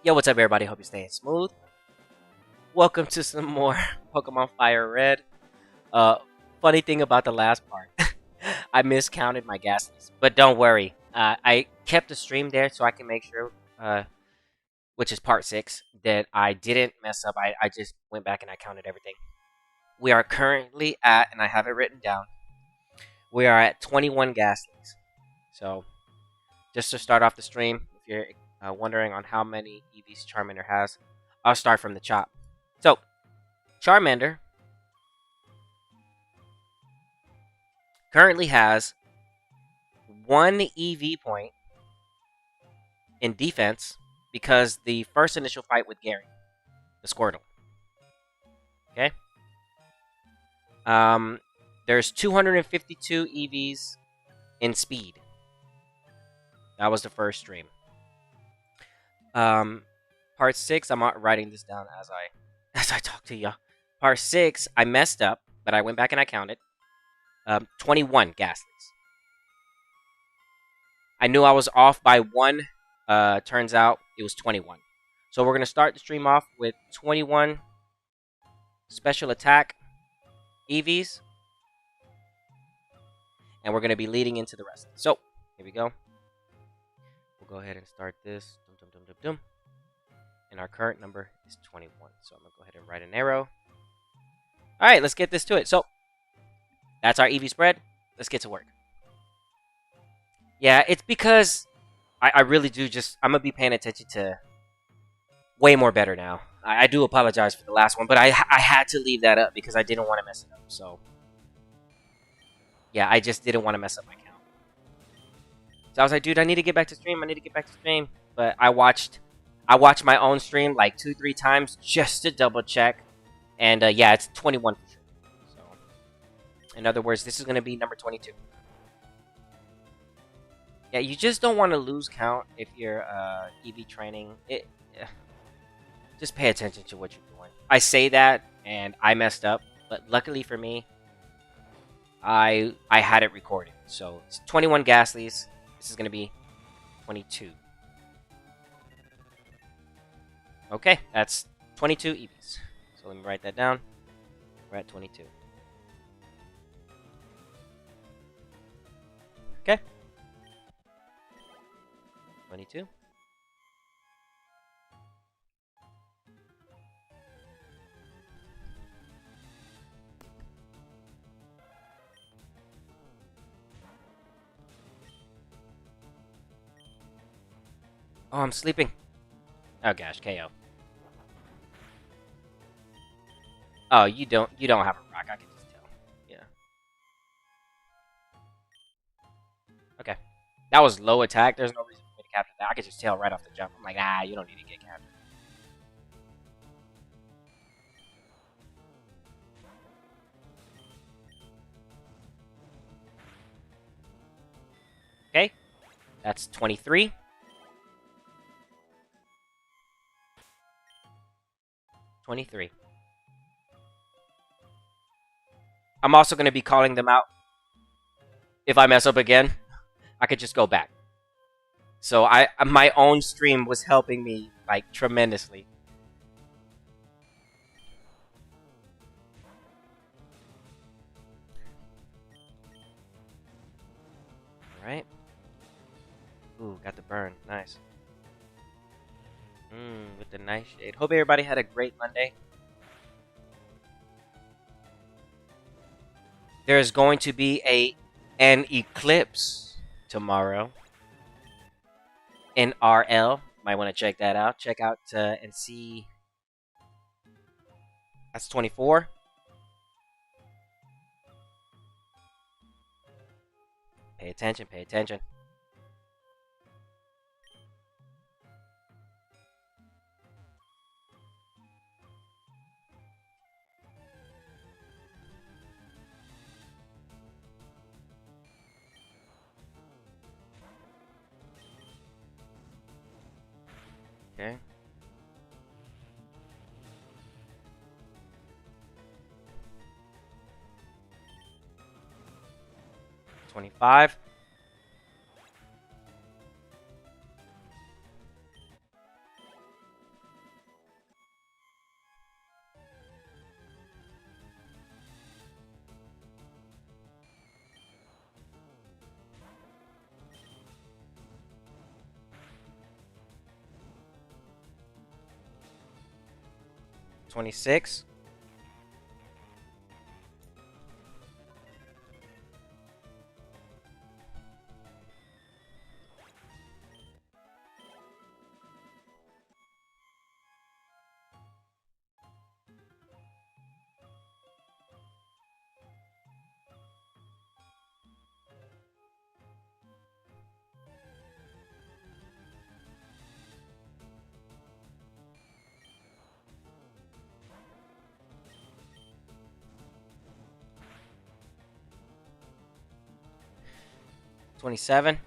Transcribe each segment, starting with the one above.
Yo, what's up, everybody? Hope you're staying smooth. Welcome to some more Pokemon Fire Red. Uh, Funny thing about the last part, I miscounted my gas leaks, but don't worry. I kept the stream there so I can make sure, which is part 6, that I didn't mess up. I just went back and I counted everything. We are currently at, and I have it written down, we are at 21 gas leaks. So, just to start off the stream, if you're wondering on how many EVs Charmander has, I'll start from the top. So, Charmander currently has 1 EV point in defense because the first initial fight with Gary, the Squirtle. Okay? There's 252 EVs in speed. That was the first stream. Part 6, I'm not writing this down as I talk to you. Part 6, I messed up, but I went back and I counted. 21 gas leaks. I knew I was off by 1. Turns out it was 21. So we're going to start the stream off with 21 special attack EVs. And we're going to be leading into the rest. So, here we go. We'll go ahead and start this. Dum, dum, dum, dum, dum. And our current number is 21. So I'm going to go ahead and write an arrow. Alright, let's get this to it. So, that's our EV spread. Let's get to work. Yeah, it's because I really do I'm going to be paying attention to way more better now. I do apologize for the last one, but I had to leave that up because I didn't want to mess it up. So, yeah, I just didn't want to mess up my count. So I was like, dude, I need to get back to stream. But I watched my own stream like 2-3 times just to double check. And yeah, it's 21 for sure. So, in other words, this is going to be number 22. Yeah, you just don't want to lose count if you're EV training. Just pay attention to what you're doing. I say that, and I messed up, but luckily for me, I had it recorded. So it's 21 Ghastlies. This is going to be 22. Okay, that's 22 EVs. So let me write that down. We're at 22. Okay. 22. Oh, I'm sleeping. Oh gosh, KO. Oh, you don't have a rock. I can just tell. Yeah. Okay. That was low attack. There's no reason for me to capture that. I could just tell right off the jump. I'm like, you don't need to get captured. Okay. That's 23. 23. I'm also going to be calling them out. If I mess up again, I could just go back. So my own stream was helping me like tremendously. All right. Ooh, got the burn. Nice. With the nice shade. Hope everybody had a great Monday. There's going to be an eclipse tomorrow in RL. Might want to check that out. Check out and see. That's 24. Pay attention. Pay attention. Okay. $25. 26. $27.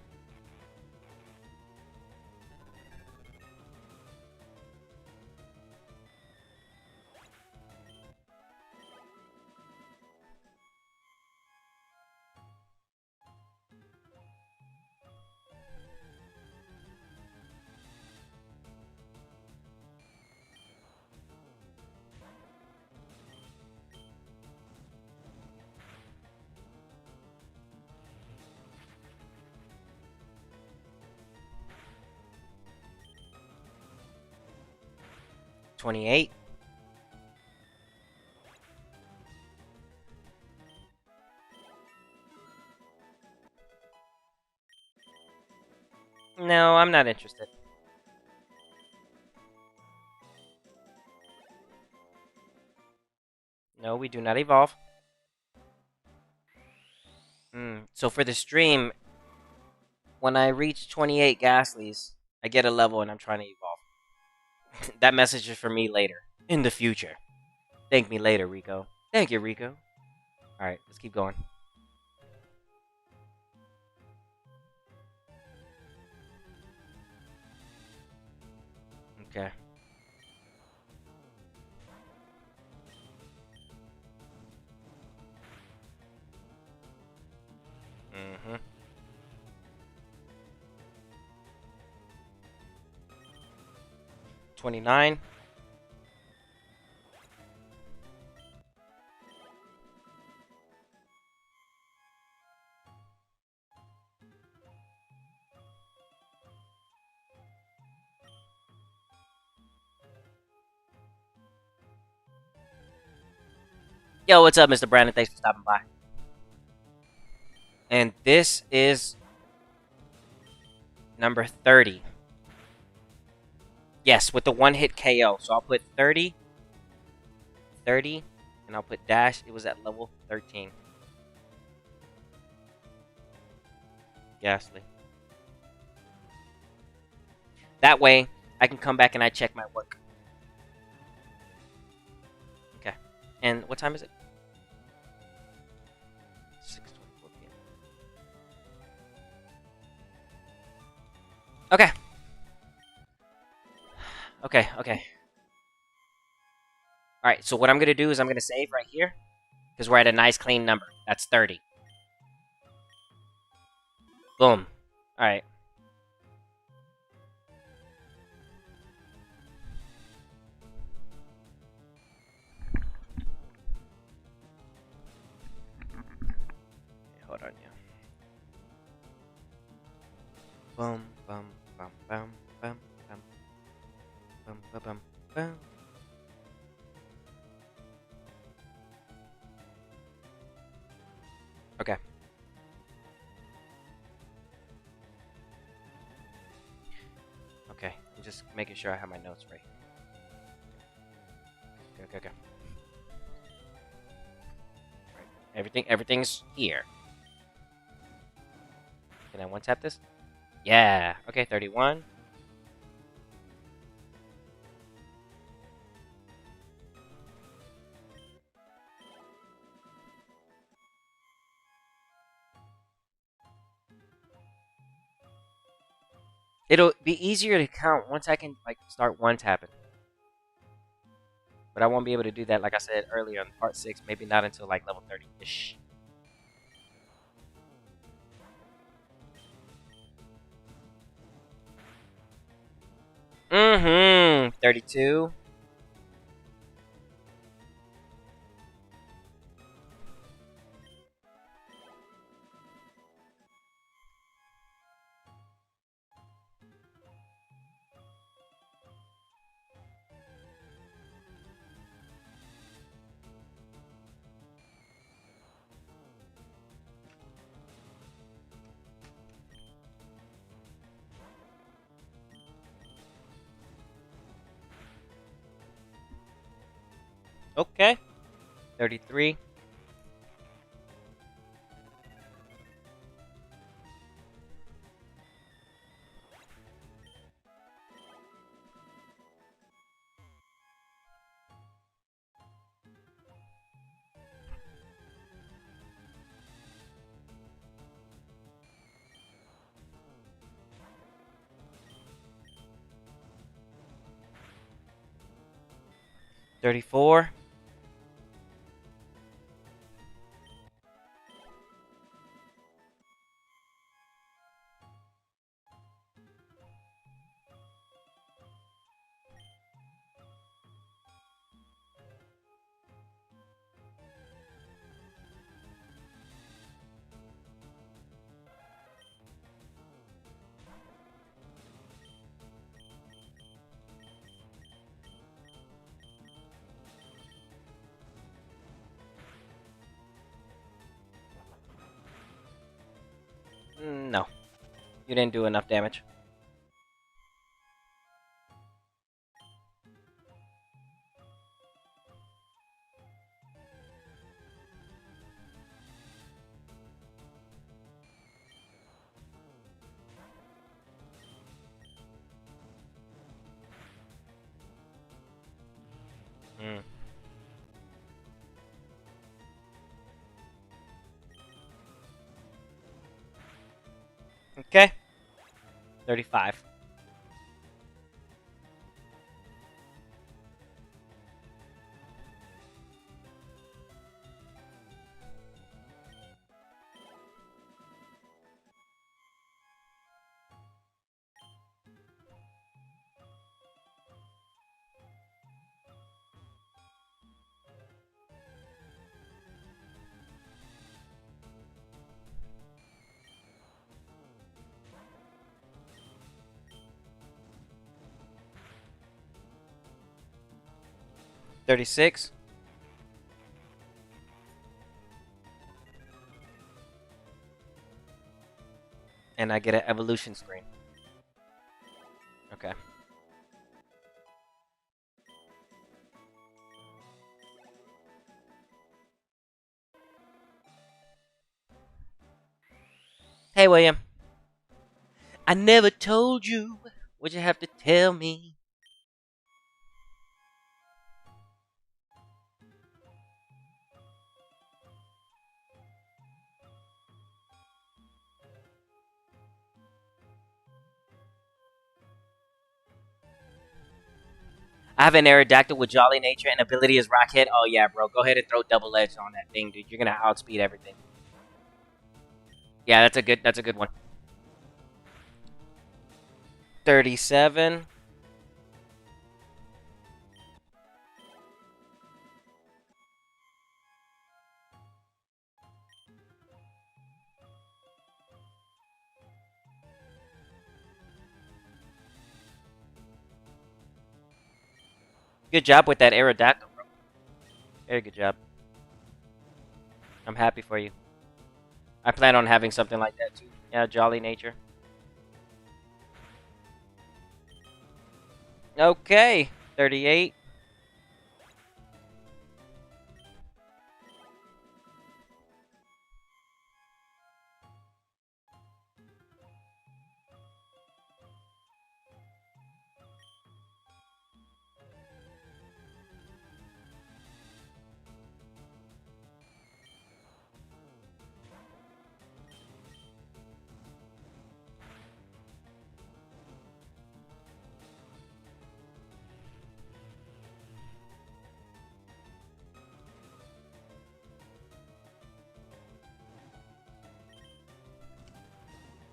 $28. No, I'm not interested. No, we do not evolve. So for the stream, when I reach 28 Ghastlies, I get a level and I'm trying to evolve. That message is for me later. In the future. Thank me later, Rico. Thank you, Rico. Alright, let's keep going. Okay. Mm-hmm. 29. Yo, what's up, Mr. Brandon? Thanks for stopping by. And this is number 30. Yes, with the one-hit KO. So I'll put 30, 30, and I'll put dash. It was at level 13. Ghastly. That way, I can come back and I check my work. Okay. And what time is it? 6:24 p.m. Okay. Okay, okay. Alright, so what I'm going to do is I'm going to save right here. Because we're at a nice clean number. That's 30. Boom. Alright. Hold on, yeah. Bum, bum, bum, bum, bum, bum. Bum, bum, bum, bum. Okay. Okay. I'm just making sure I have my notes right. Okay, okay, okay. Right. Everything's here. Can I one tap this? Yeah. Okay, 31. It'll be easier to count once I can like start one tapping. But I won't be able to do that, like I said earlier in part 6, maybe not until like level 30-ish. Mm-hmm. 32. Okay. 33. $34. No, you didn't do enough damage. Mm. Okay. 35. $36. And I get an evolution screen. Okay. Hey, William. I never told you. Would you have to tell me? I have an Aerodactyl with Jolly Nature and ability is Rocket. Oh, yeah, bro. Go ahead and throw double edge on that thing, dude. You're going to outspeed everything. Yeah, that's a good one. 37. Good job with that Aerodactyl, bro. Very good job. I'm happy for you. I plan on having something like that too. Yeah, Jolly Nature. Okay. 38.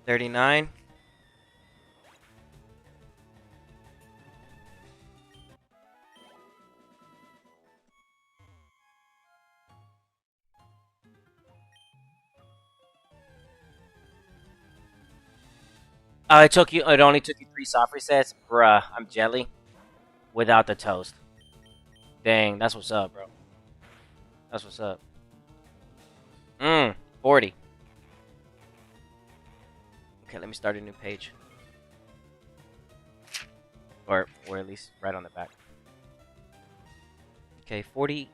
$39. It only took you 3 soft resets? Bruh, I'm jelly. Without the toast. Dang, that's what's up, bro. That's what's up. 40. Okay, let me start a new page. Or at least right on the back. Okay, 40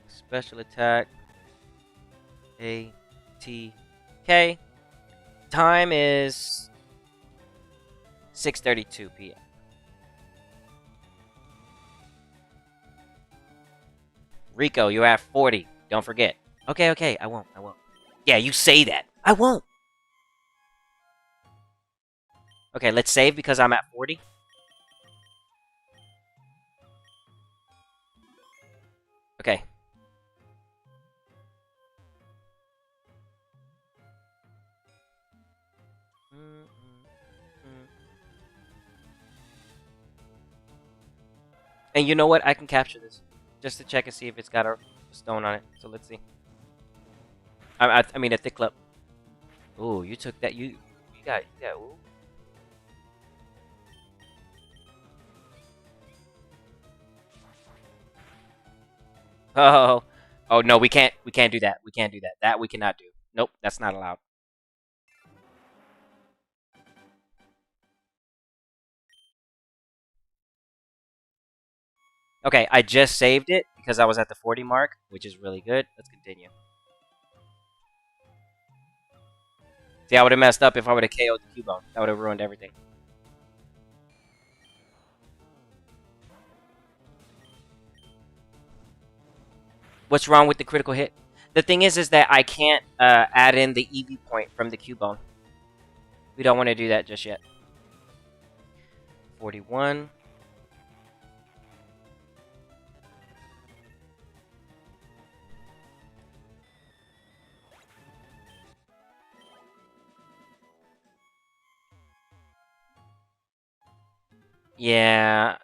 special attack. A T K. Time is 6:32 p.m. Rico, you're at 40. Don't forget. Okay, okay, I won't. I won't. Yeah, you say that. I won't. Okay, let's save because I'm at 40. Okay. And you know what? I can capture this just to check and see if it's got a stone on it. So let's see. I mean a thick clip. Ooh, you took that. You got. Ooh. Oh. Oh no, we can't. We can't do that. We can't do that. That we cannot do. Nope, that's not allowed. Okay, I just saved it because I was at the 40 mark, which is really good. Let's continue. See, I would have messed up if I would have KO'd the Cubone. That would have ruined everything. What's wrong with the critical hit? The thing is that I can't add in the EV point from the Cubone. We don't want to do that just yet. 41. Yeah.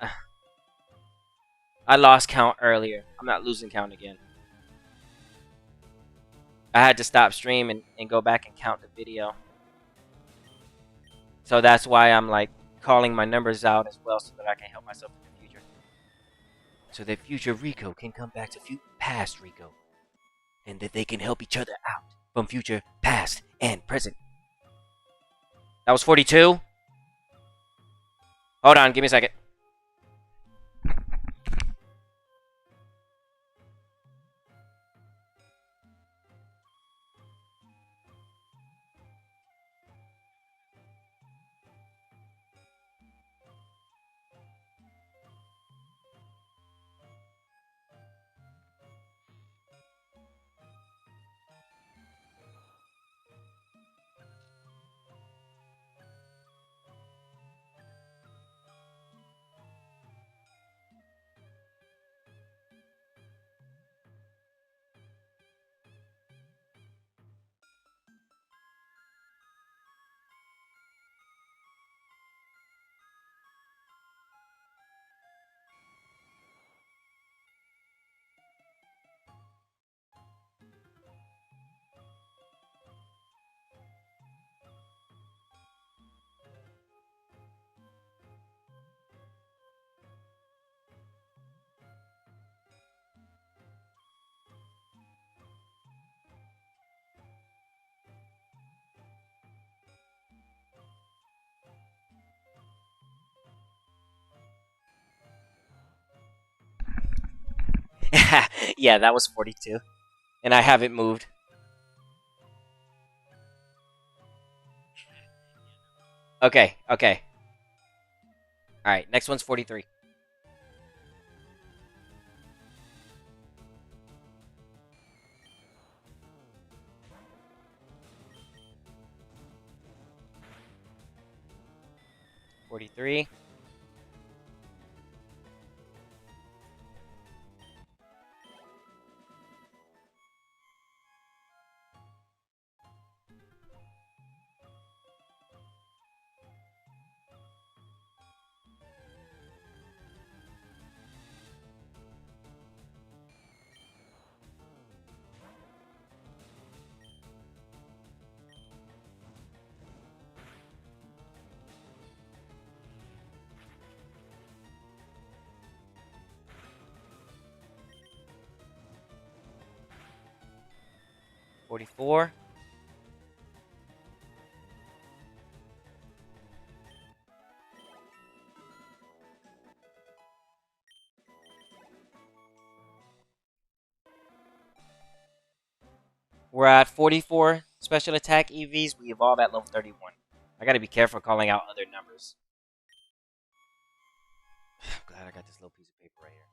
I lost count earlier. I'm not losing count again. I had to stop stream and go back and count the video. So that's why I'm like calling my numbers out as well so that I can help myself in the future. So that future Rico can come back to past Rico. And that they can help each other out from future, past, and present. That was 42? Hold on, give me a second. Yeah, that was 42. And I haven't moved. Okay, okay. Alright, next one's 43. $43. 44. We're at 44 special attack EVs. We evolve at level 31. I gotta be careful calling out other numbers. I'm glad I got this little piece of paper right here.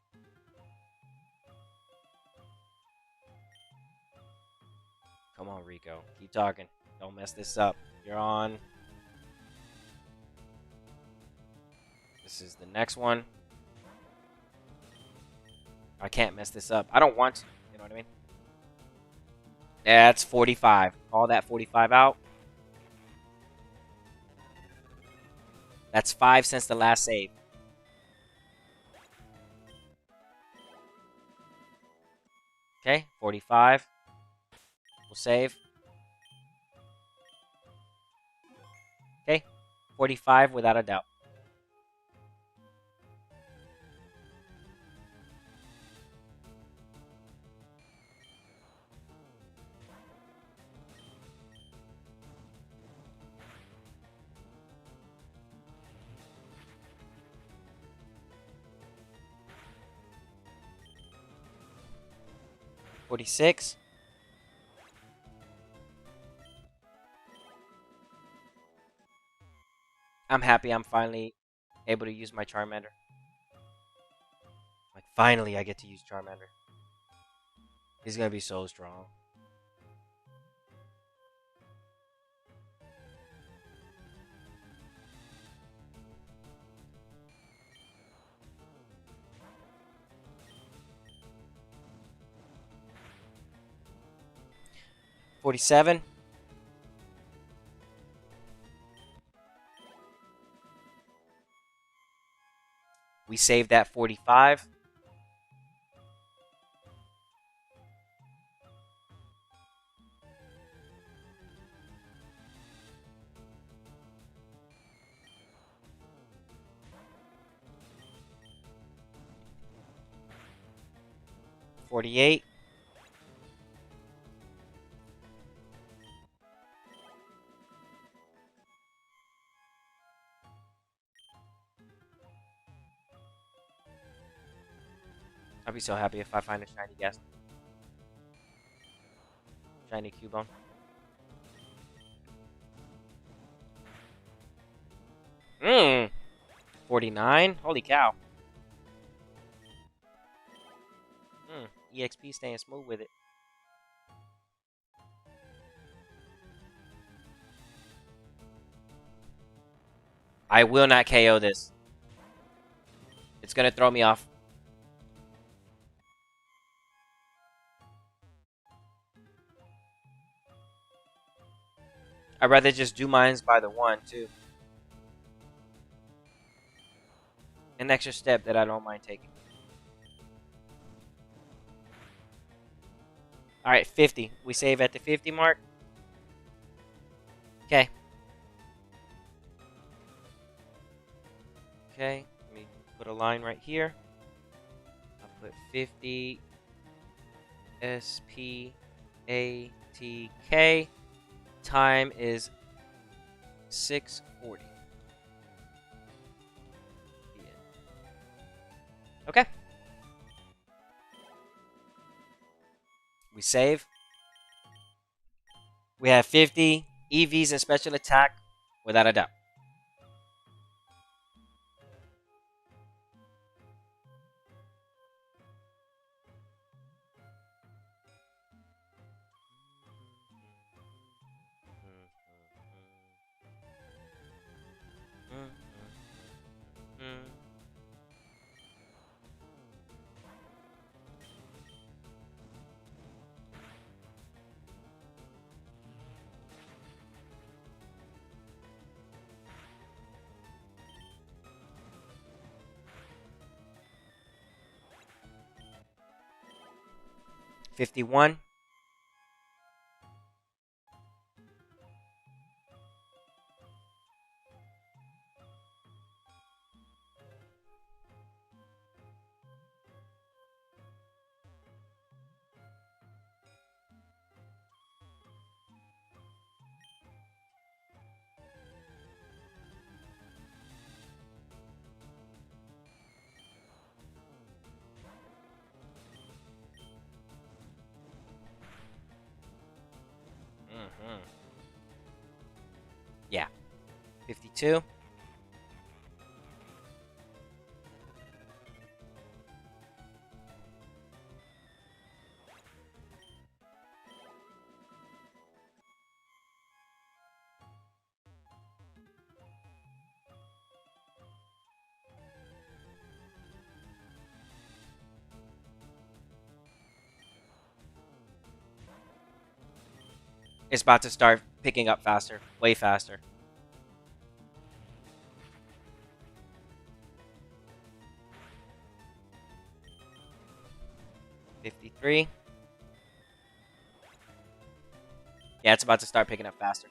Come on, Rico. Keep talking. Don't mess this up. You're on. This is the next one. I can't mess this up. I don't want to. You know what I mean? That's 45. Call that 45 out. That's 5 since the last save. Okay, 45. We'll save. Okay, 45 without a doubt. $46. I'm happy I'm finally able to use my Charmander. Like, finally I get to use Charmander. He's gonna be so strong. $47. We saved that 45. $48. I'll be so happy if I find a shiny guest. Shiny Cubone. 49. Holy cow. EXP staying smooth with it. I will not KO this. It's gonna throw me off. I'd rather just do mines by the one, too. An extra step that I don't mind taking. Alright, 50. We save at the 50 mark. Okay. Okay, let me put a line right here. I'll put 50 SPATK. Time is 6:40. Okay. We save. We have 50 EVs and special attack without a doubt. $51. 52. It's about to start picking up faster, way faster. $53. Yeah, it's about to start picking up faster.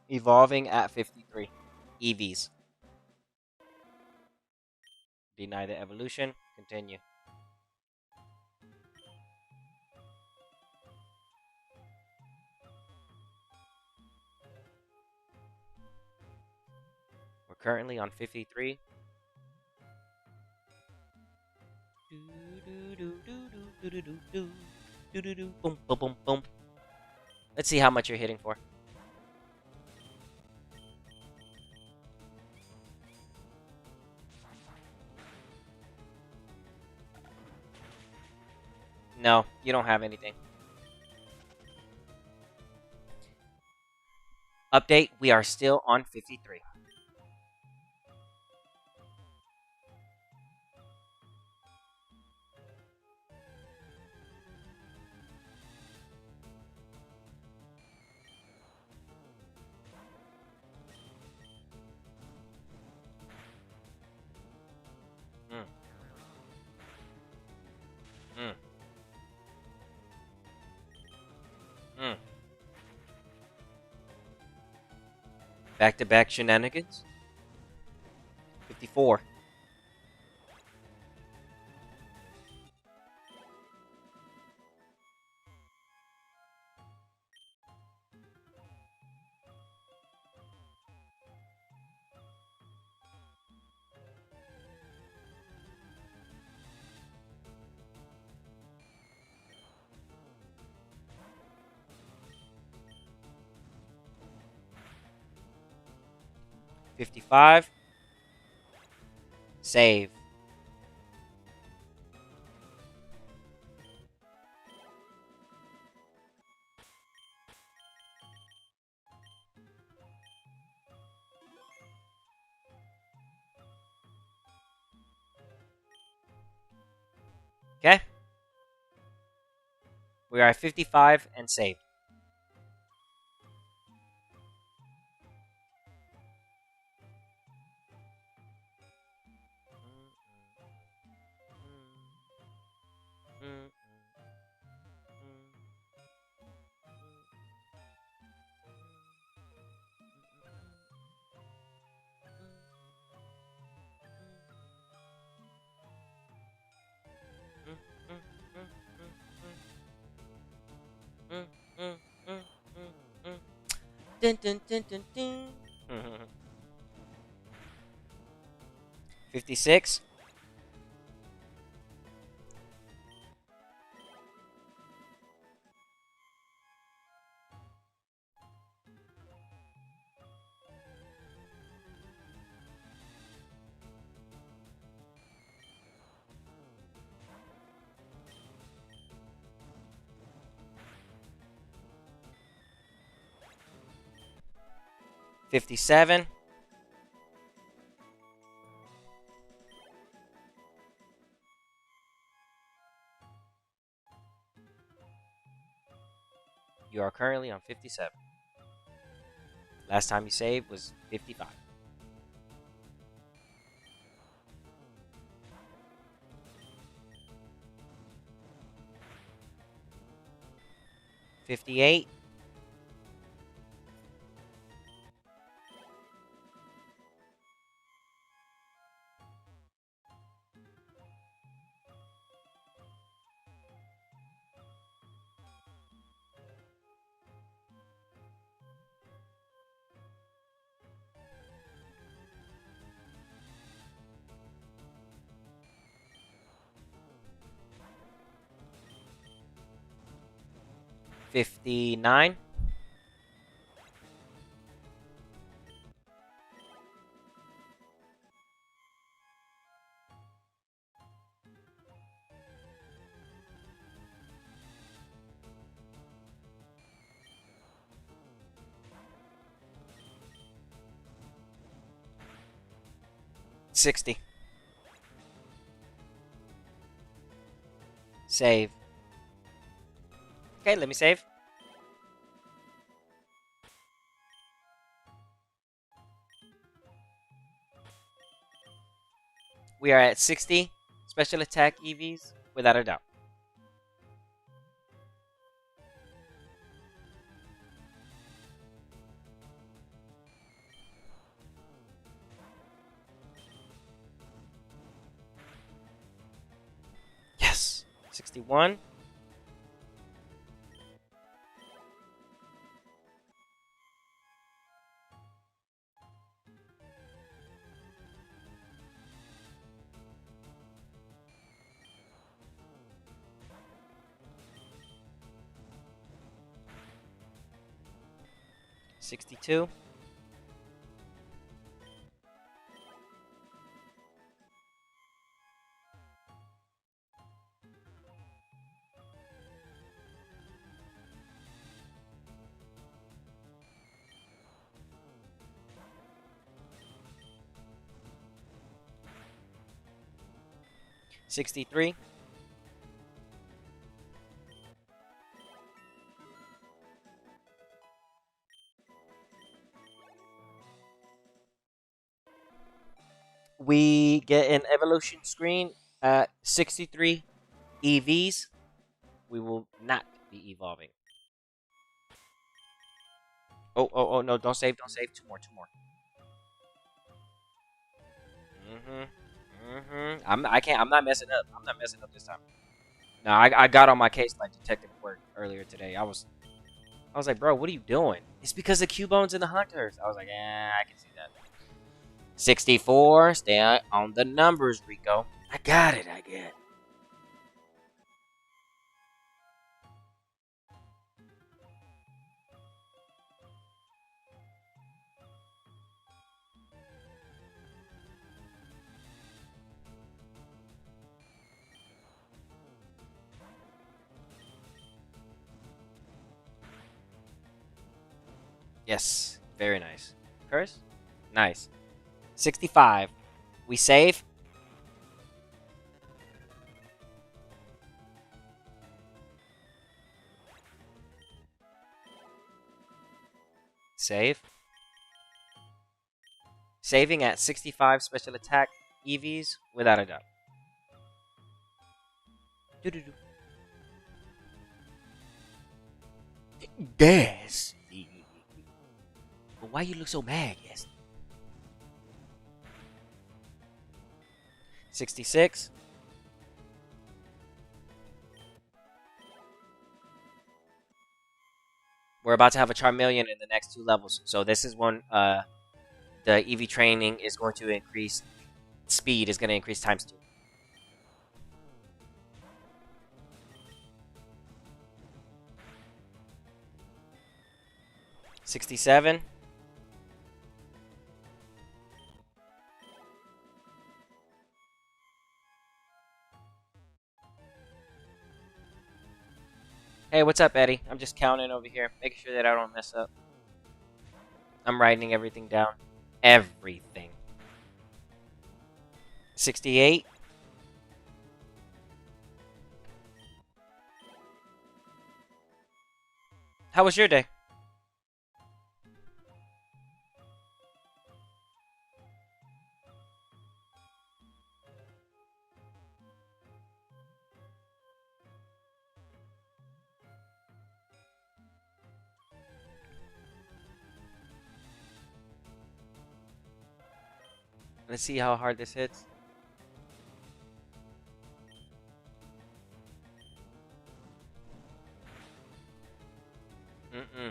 Evolving at 53. EVs. Deny the evolution. Continue. We're currently on 53. Boom, boom, boom, boom. Let's see how much you're hitting for. No, you don't have anything. Update, we are still on 53. Mm. Mm. Mm. Back-to-back shenanigans. 54. $55. Save. Okay. We are at 55 and saved. Dun, dun, dun, dun, dun. 56. $57. You are currently on 57. Last time you saved was 55. $58. 59. $60. Save. Okay, let me save. We are at 60 special attack EVs, without a doubt. Yes. 61. $62. $63. We get an evolution screen at 63 EVs. We will not be evolving. Oh, no, don't save, don't save. Two more, two more. I'm not messing up. I'm not messing up this time. No, I got on my case like detective work earlier today. I was like, bro, what are you doing? It's because of Cubones and the Hunters. I was like, I can see that. 64. Stay on the numbers, Rico. I got it. I get it. Yes. Very nice. Curse? Nice. 65. We save. Save. Saving at 65 special attack EVs, without a doubt. Doo-doo-doo. Yes. But why you look so mad, yes? 66. We're about to have a Charmeleon in the next 2 levels. So this is when the EV training is going to increase. Speed is going to increase times 2. 67. Hey, what's up, Eddie? I'm just counting over here, making sure that I don't mess up. I'm writing everything down. Everything. 68. How was your day? Let's see how hard this hits. Mm-mm.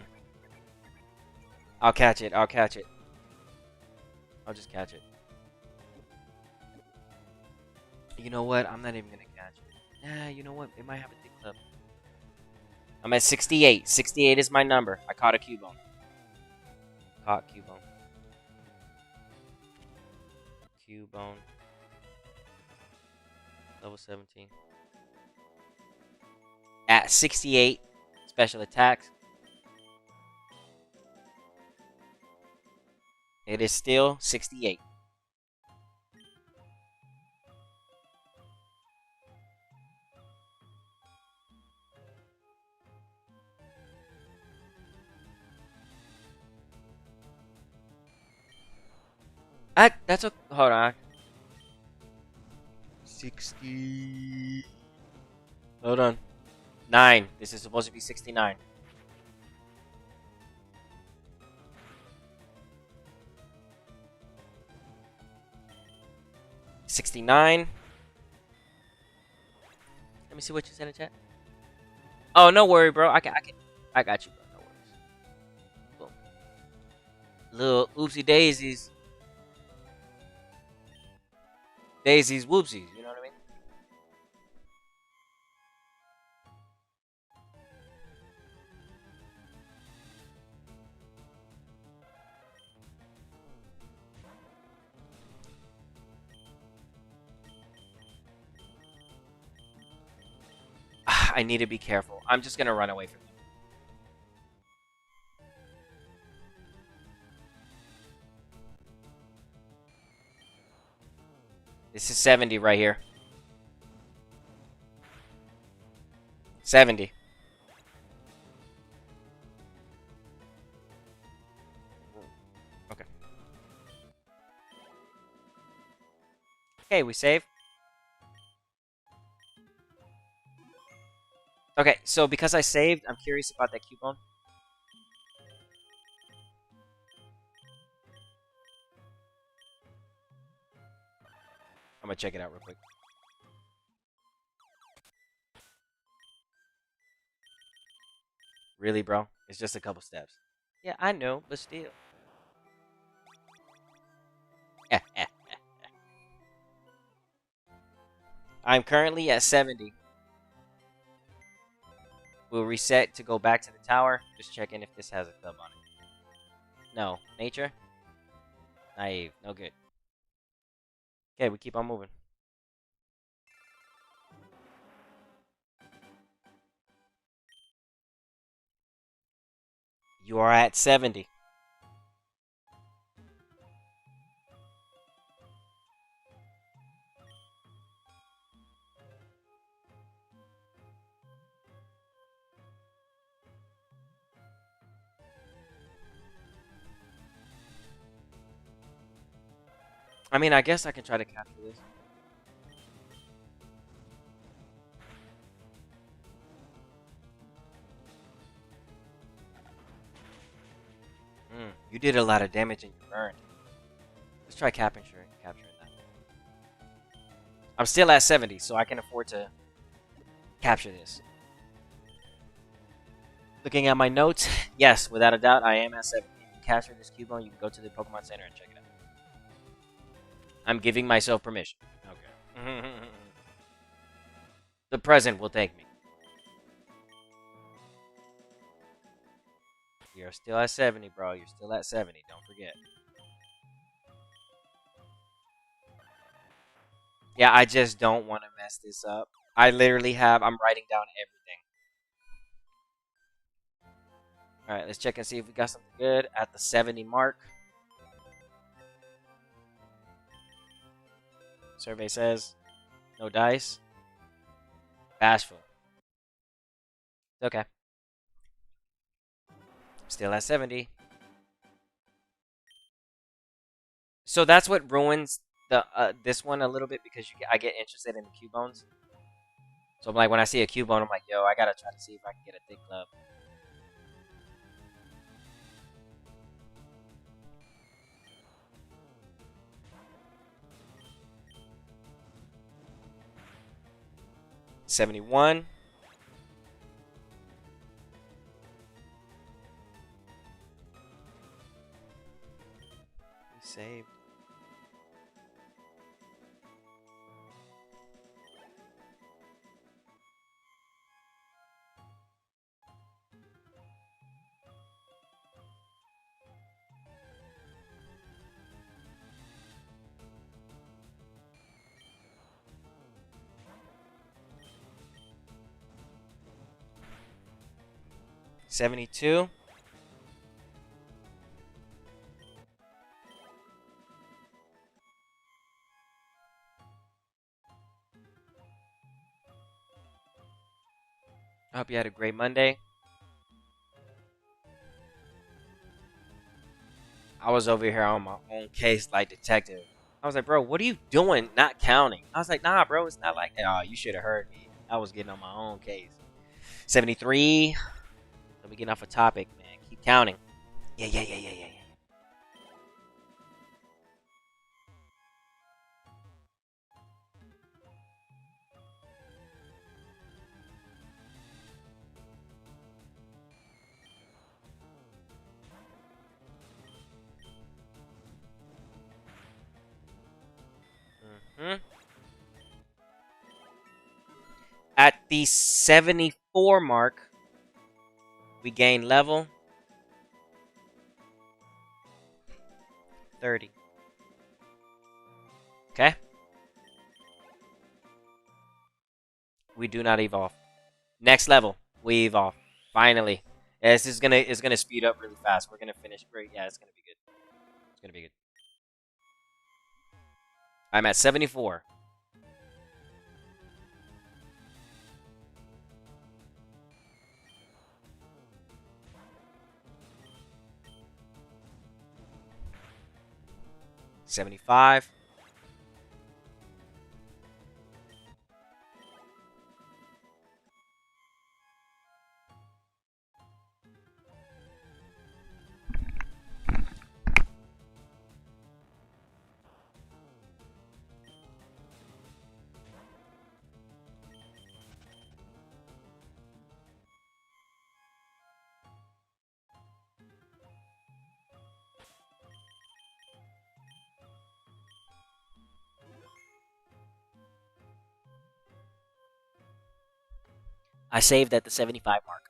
I'll catch it. I'll catch it. I'll just catch it. You know what? I'm not even gonna catch it. Nah, you know what? It might have a thick clip. I'm at 68. 68 is my number. I caught a Cubone. Caught Cubone. Cubone. Level 17. At 68. Special attacks. It is still 68. That's a hold on. 60. Hold on. 9. This is supposed to be 69. 69. Let me see what you said in chat. Oh, no worry, bro. I got you, bro. No worries. Boom. Little oopsie daisies. Daisies whoopsies. You know what I mean? I need to be careful. I'm just gonna run away from them. This is 70 right here. 70. Okay. Okay, we save. Okay, so because I saved, I'm curious about that Cubone. I'm gonna check it out real quick. Really, bro? It's just a couple steps. Yeah, I know, but still. I'm currently at 70. We'll reset to go back to the tower. Just checking if this has a club on it. No. Nature? Naive. No good. Okay, we keep on moving. You are at 70. I mean, I guess I can try to capture this. You did a lot of damage and you burned. Let's try capturing that. I'm still at 70, so I can afford to capture this. Looking at my notes, yes, without a doubt, I am at 70. If you capture this Cubone, you can go to the Pokemon Center and check it out. I'm giving myself permission. Okay. The present will take me. You're still at 70, bro. You're still at 70. Don't forget. Yeah, I just don't want to mess this up. I literally I'm writing down everything. Alright, let's check and see if we got something good at the 70 mark. Survey says no dice. Bashful. It's okay. Still at 70. So that's what ruins the this one a little bit because I get interested in the Cubones. So I'm like, when I see a Cubone, I'm like, yo, I gotta try to see if I can get a thick club. $71. We saved. 72. I hope you had a great Monday. I was over here on my own case like detective. I was like, bro, what are you doing not counting? I was like, nah, bro, it's not like that. Oh, you should have heard me. I was getting on my own case. 73. Let me get off a topic, man. Keep counting. Yeah, yeah, yeah, yeah, yeah, yeah. At the 74 mark, we gain level 30. Okay? We do not evolve. Next level, we evolve. Finally. Yeah, this is gonna speed up really fast. We're gonna finish. Yeah, it's gonna be good. It's gonna be good. I'm at 74. $75. I saved at the 75 mark.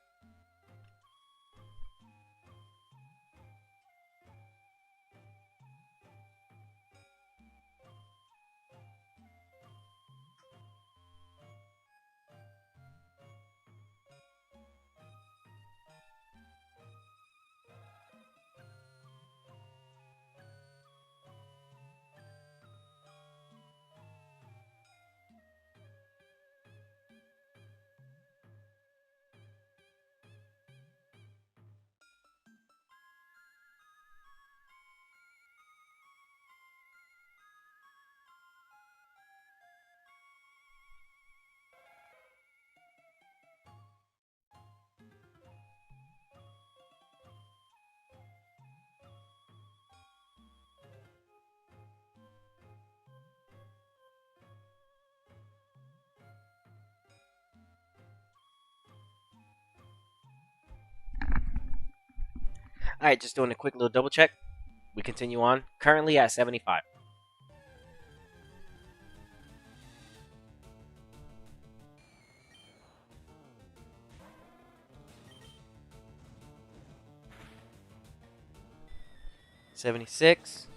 Alright, just doing a quick little double check. We continue on. Currently at 75. $76.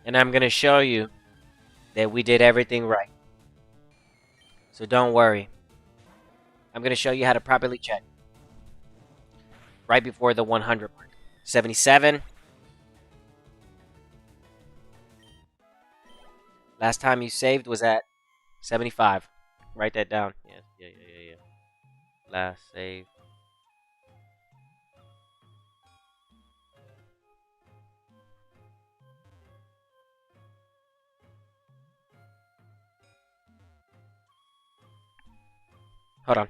And I'm gonna show you that we did everything right. So don't worry. I'm gonna show you how to properly check. Right before the 100 mark. 77. Last time you saved was at 75. Write that down. Yeah. Last save. Hold on.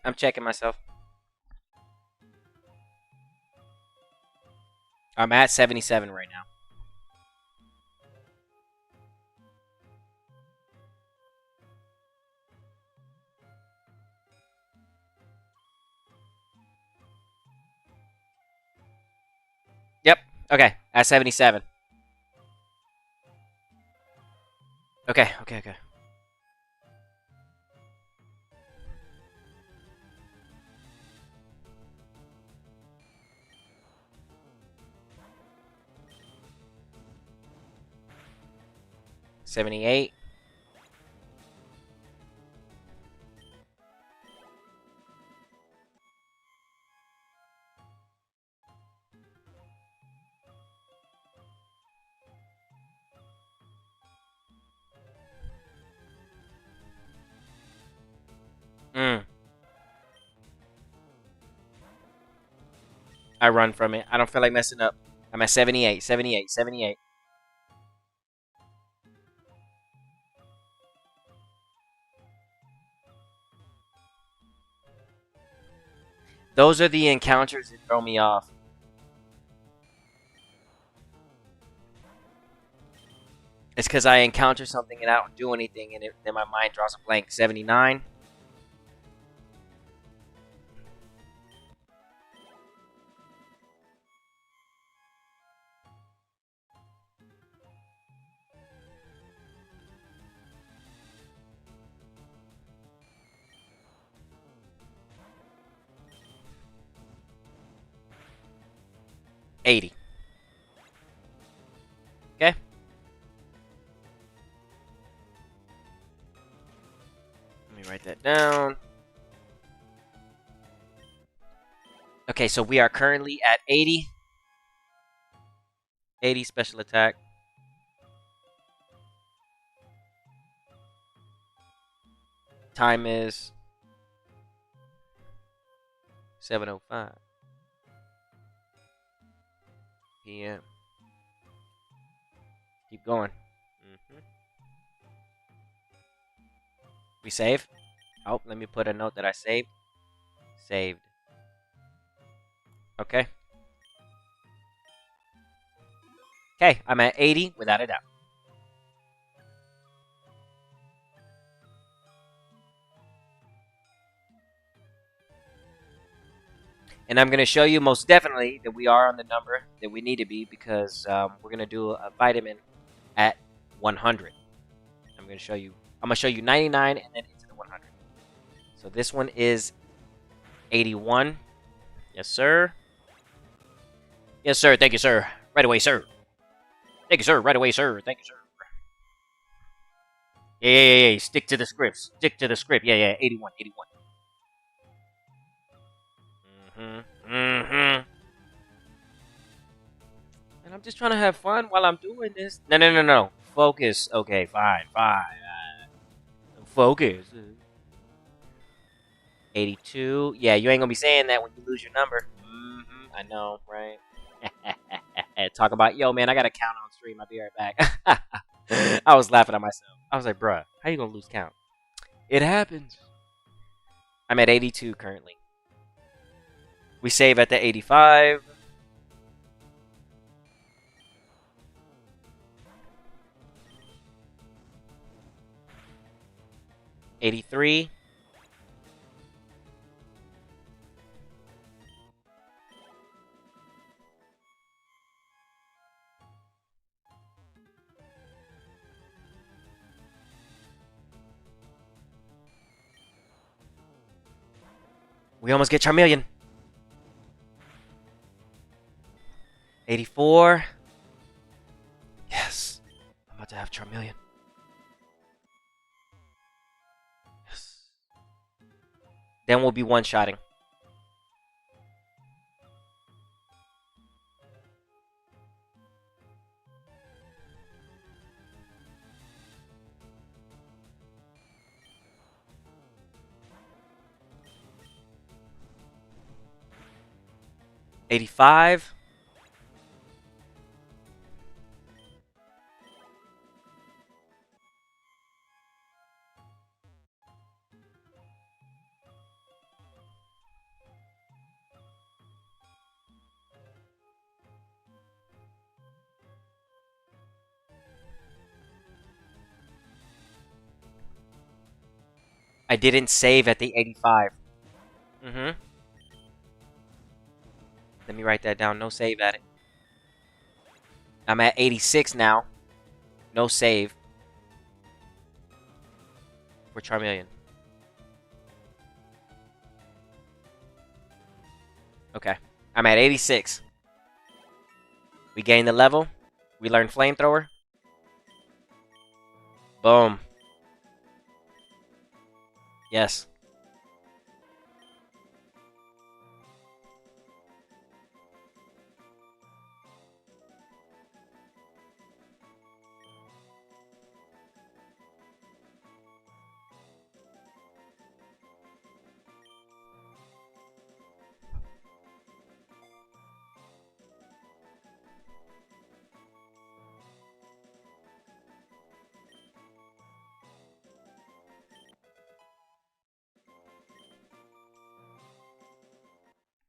I'm checking myself. I'm at 77 right now. Yep. Okay. At 77. Okay. Okay. Okay. 78. Mm. I run from it. I don't feel like messing up. I'm at 78. 78. 78. Those are the encounters that throw me off. It's because I encounter something and I don't do anything, and then my mind draws a blank. 79. 80. Okay. Let me write that down. Okay, so we are currently at 80. 80 special attack. Time is 7:05 p.m. Keep going. We save. Oh, let me put a note that I saved. Saved. Okay. Okay, I'm at 80 without a doubt. And I'm going to show you most definitely that we are on the number that we need to be because we're going to do a vitamin at 100. I'm going to show you. I'm going to show you 99 and then into the 100. So this one is 81. Yes, sir. Yes, sir. Thank you, sir. Right away, sir. Thank you, sir. Right away, sir. Thank you, sir. Yeah. Stick to the script. Stick to the script. Yeah. 81. 81. Mm-hmm. And I'm just trying to have fun while I'm doing this. No. Focus. Okay, fine. Focus. 82. Yeah, you ain't gonna be saying that when you lose your number. I know, right? Talk about, yo, man, I gotta count on stream. I'll be right back. I was laughing at myself. I was like, bruh, how you gonna lose count? It happens. I'm at 82 currently. We save at the 85. 83. 'We almost get Charmeleon. 84. Yes. I'm about to have Charmeleon. Yes. Then we'll be one-shotting. 85. I didn't save at the 85. Mm-hmm. Let me write that down. No save at it. I'm at 86 now. No save for Charmeleon. Okay. I'm at 86. We gained the level. We learned Flamethrower. Boom. Yes.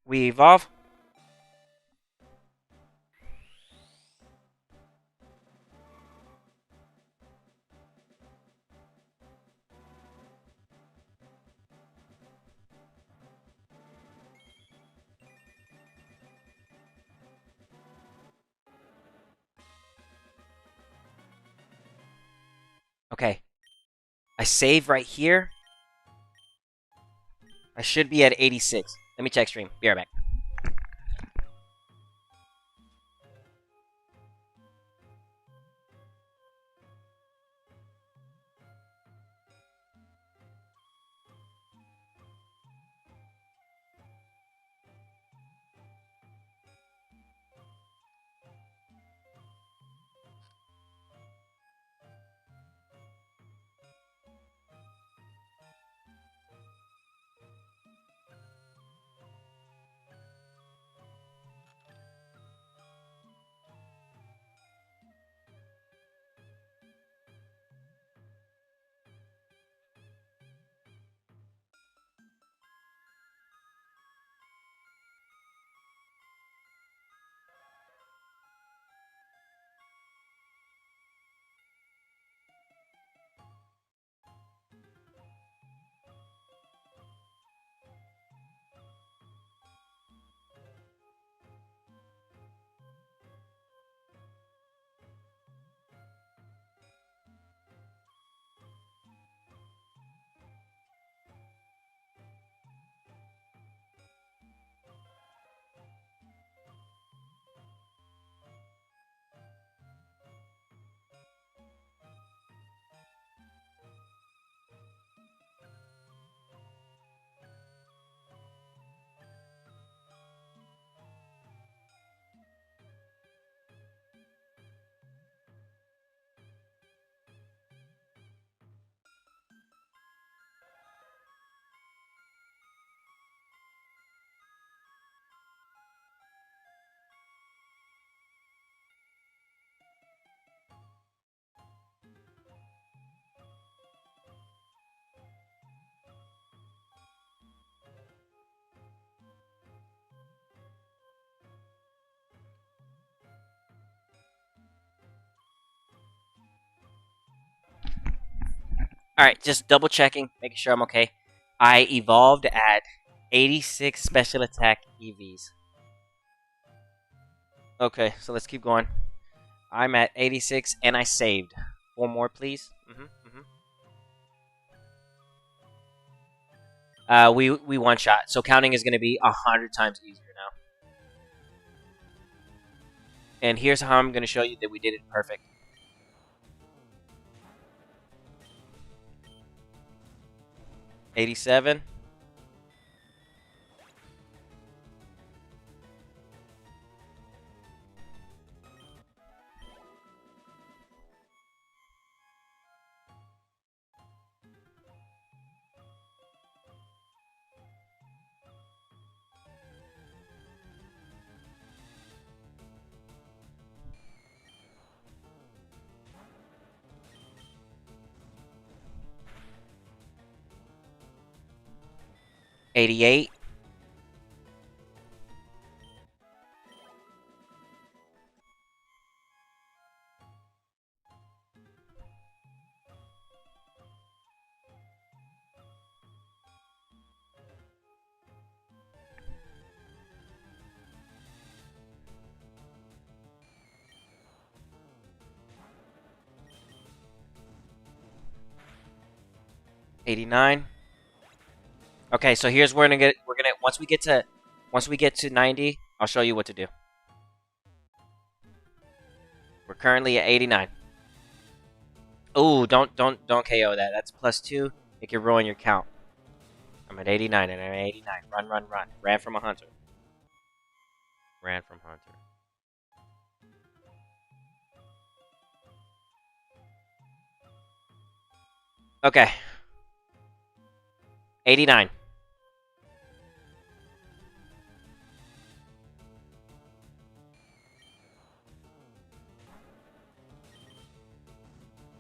We evolve. Okay. I save right here. I should be at 86. Let me check stream. Be right back. Alright, just double checking, making sure I'm okay. I evolved at 86 special attack EVs. Okay, so let's keep going. I'm at 86 and I saved. 4 more, please. We one shot, so counting is going to be 100 times easier now. And here's how I'm going to show you that we did it perfect. $87. $88. 89. Okay, so here's where we're gonna once we get to 90, I'll show you what to do. We're currently at 89. Ooh, don't KO that. That's +2. It can ruin your count. I'm at 89 and I'm at 89. Run, run, run. Ran from a hunter. Ran from hunter. Okay. 89.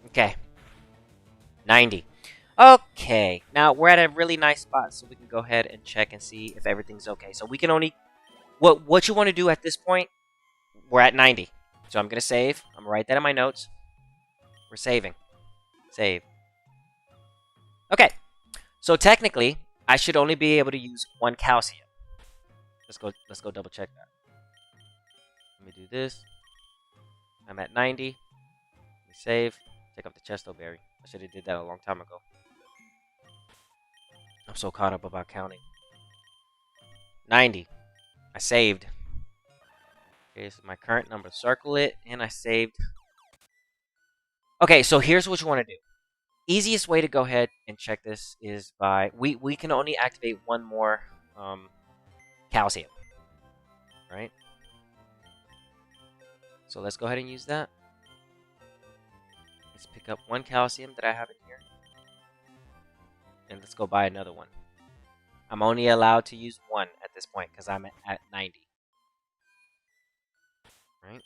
Okay. 90. Okay. Now we're at a really nice spot, so we can go ahead and check and see if everything's okay. So we can only what you want to do at this point, we're at 90. So I'm gonna save. I'm gonna write that in my notes. We're saving. Save. Okay. So technically, I should only be able to use 1 calcium. Let's go double check that. Let me do this. I'm at 90. Let me save. Take up the chesto berry. I should have did that a long time ago. I'm so caught up about counting. 90. I saved. Okay, this is my current number. Circle it, and I saved. Okay, so here's what you want to do. Easiest way to go ahead and check this is by we can only activate 1 more calcium, right? So let's go ahead and use that. Let's pick up 1 calcium that I have in here, and let's go buy another one. I'm only allowed to use 1 at this point because I'm at 90. Right?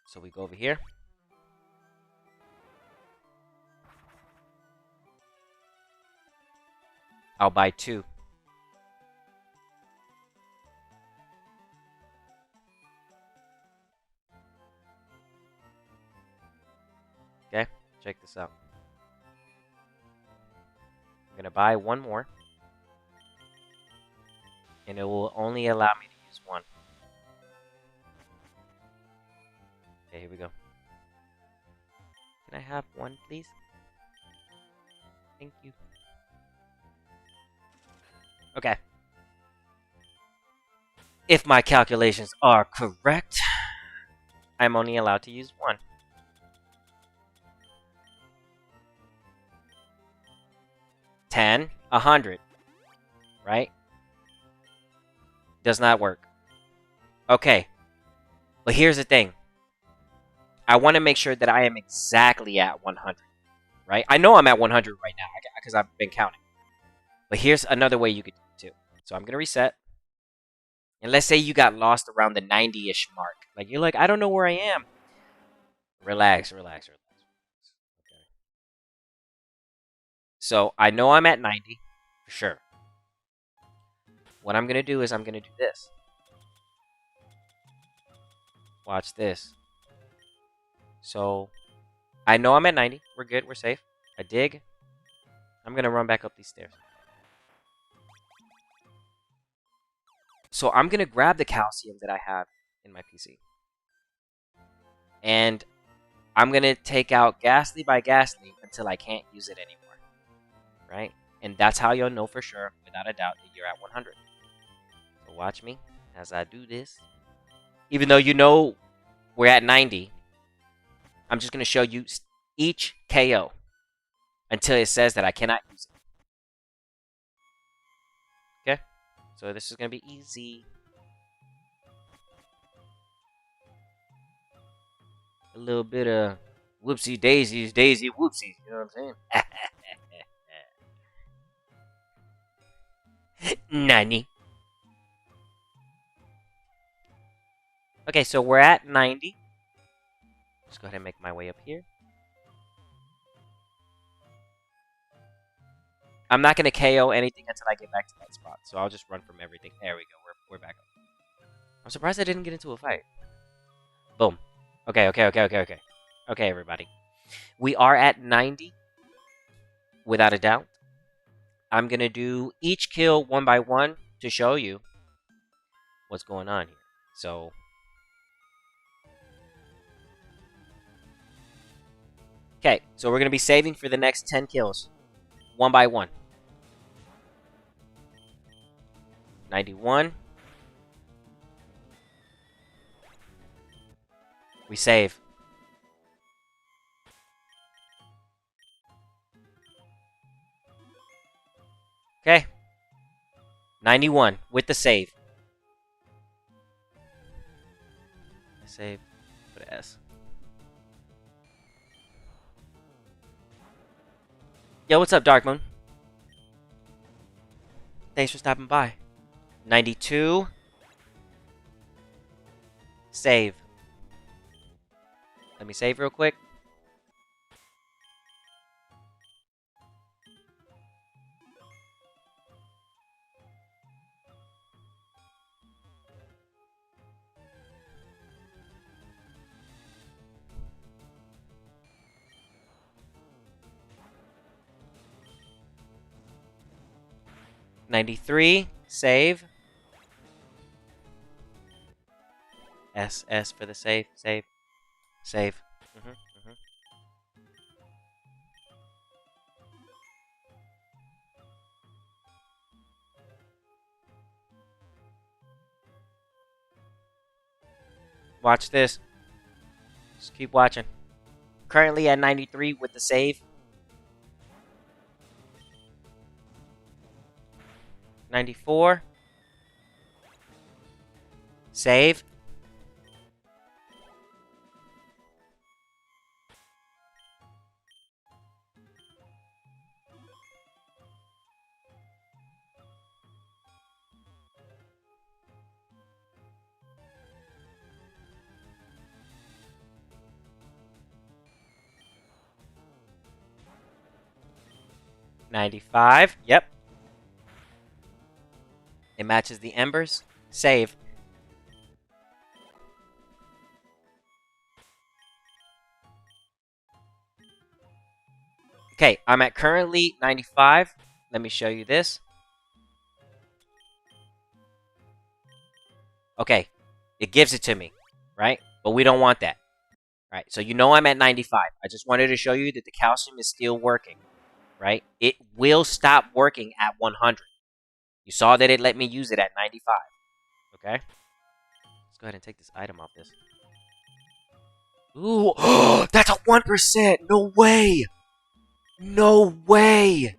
So we go over here. I'll buy 2. Okay, check this out. I'm gonna buy 1 more, and it will only allow me to use 1. Okay, here we go. Can I have 1, please? Thank you. Okay. If my calculations are correct, I'm only allowed to use 1. 10, 100. Right? Does not work. Okay. But here's the thing. I want to make sure that I am exactly at 100. Right? I know I'm at 100 right now because I've been counting. But here's another way you could do it too. So I'm going to reset. And let's say you got lost around the 90-ish mark. Like, you're like, I don't know where I am. Relax, relax, relax. Okay. So I know I'm at 90 for sure. What I'm going to do is I'm going to do this. Watch this. So I know I'm at 90. We're good. We're safe. I dig. I'm going to run back up these stairs. So I'm going to grab the calcium that I have in my PC. And I'm going to take out Ghastly by Ghastly until I can't use it anymore. Right? And that's how you'll know for sure, without a doubt, that you're at 100. So watch me as I do this. Even though you know we're at 90, I'm just going to show you each KO until it says that I cannot use it. Okay? So this is going to be easy. A little bit of whoopsie daisies, daisy whoopsies. You know what I'm saying? Nani. Okay, so we're at 90. Let's go ahead and make my way up here. I'm not going to KO anything until I get back to that spot. So I'll just run from everything. There we go. We're back up. I'm surprised I didn't get into a fight. Boom. Okay. Okay, everybody. We are at 90. Without a doubt. I'm going to do each kill 1 by 1 to show you what's going on here. So Okay, so we're going to be saving for the next 10 kills. One by one. 91. We save. Okay. 91 with the save. Save. Put an S. Yo, what's up, Dark Moon? Thanks for stopping by. 92. Save. Let me save real quick. $93. Save. S for the save. Save. Save. Watch this. Just keep watching. Currently at 93 with the save. 94. Save. $95. Yep. It matches the embers. Save. Okay, I'm at currently 95. Let me show you this. Okay, it gives it to me, right? But we don't want that. Right, so you know I'm at 95. I just wanted to show you that the calcium is still working, right? It will stop working at 100. You saw that it let me use it at 95. Okay? Let's go ahead and take this item off this. Ooh, that's a 1%! No way! No way!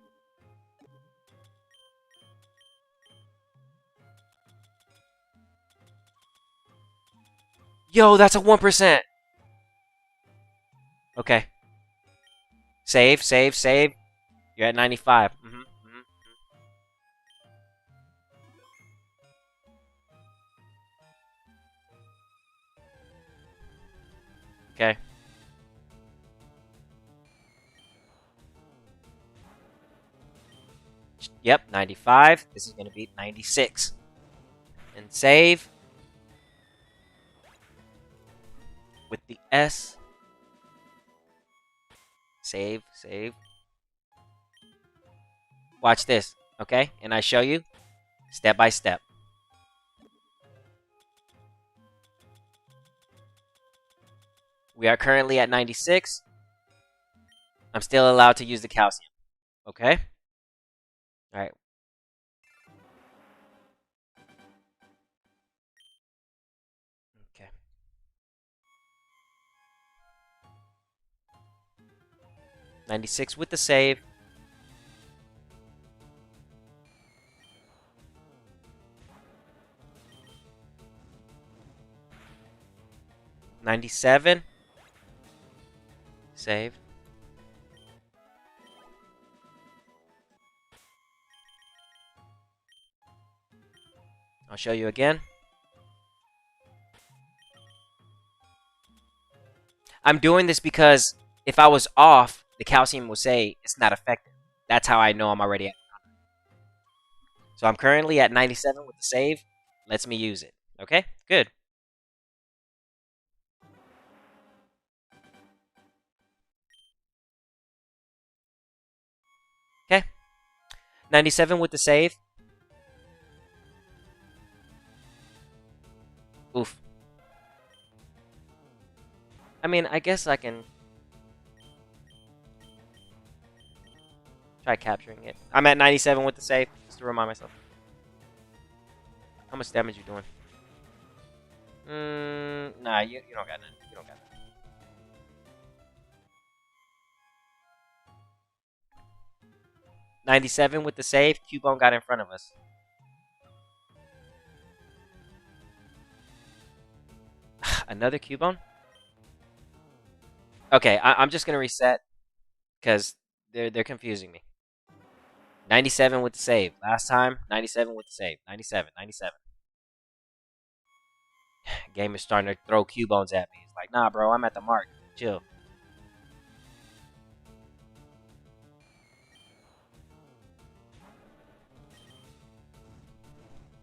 Yo, that's a 1%! Okay. Save, save, save. You're at 95. Okay. Yep, 95. This is going to be 96. And save. With the S. Save, save. Watch this, okay? And I show you step by step. We are currently at 96. I'm still allowed to use the calcium, okay? All right. Okay. $96 with the save. $97. Save. I'll show you again. I'm doing this because if I was off, the calcium will say it's not effective. That's how I know I'm already at 100. So I'm currently at 97 with the save. Lets me use it. Okay? Good. Okay. 97 with the save. Oof. I mean, I guess I can... Try capturing it. I'm at 97 with the save, just to remind myself. How much damage you doing? Nah, you don't got none. You don't got none. 97 with the save. Cubone got in front of us. Another Cubone? Okay, I'm just gonna reset because they're confusing me. 97 with the save. Last time, 97 with the save. 97, 97. Game is starting to throw Cubones at me. It's like, nah, bro, I'm at the mark. Chill.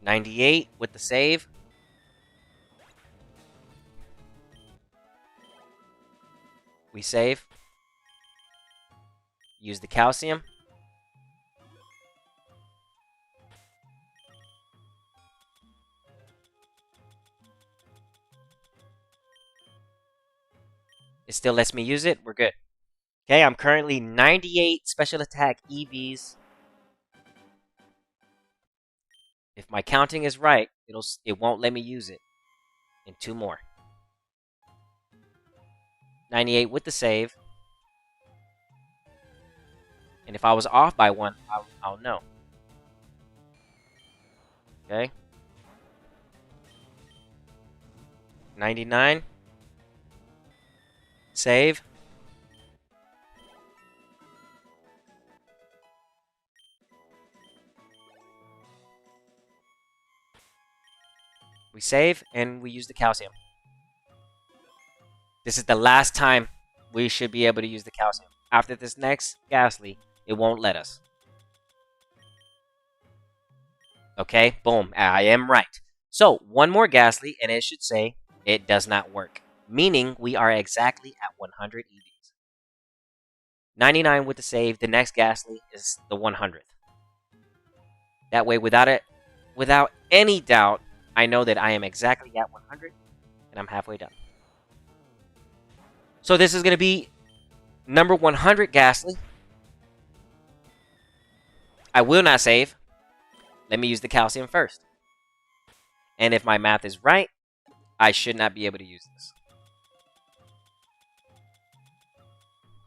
$98 with the save. We save. Use the calcium. It still lets me use it. We're good. Okay, I'm currently 98 special attack EVs. If my counting is right, it won't let me use it. And 2 more. 98 with the save. And if I was off by 1, I'll know. Okay. 99. Save. We save, and we use the calcium. This is the last time we should be able to use the calcium. After this next Ghastly, it won't let us. Okay, boom. I am right. So, one more Ghastly, and it should say it does not work. Meaning, we are exactly at 100 EVs. 99 with the save. The next Ghastly is the 100th. That way, without any doubt, I know that I am exactly at 100, and I'm halfway done. So this is going to be number 100 Ghastly. I will not save. Let me use the calcium first. And if my math is right, I should not be able to use this.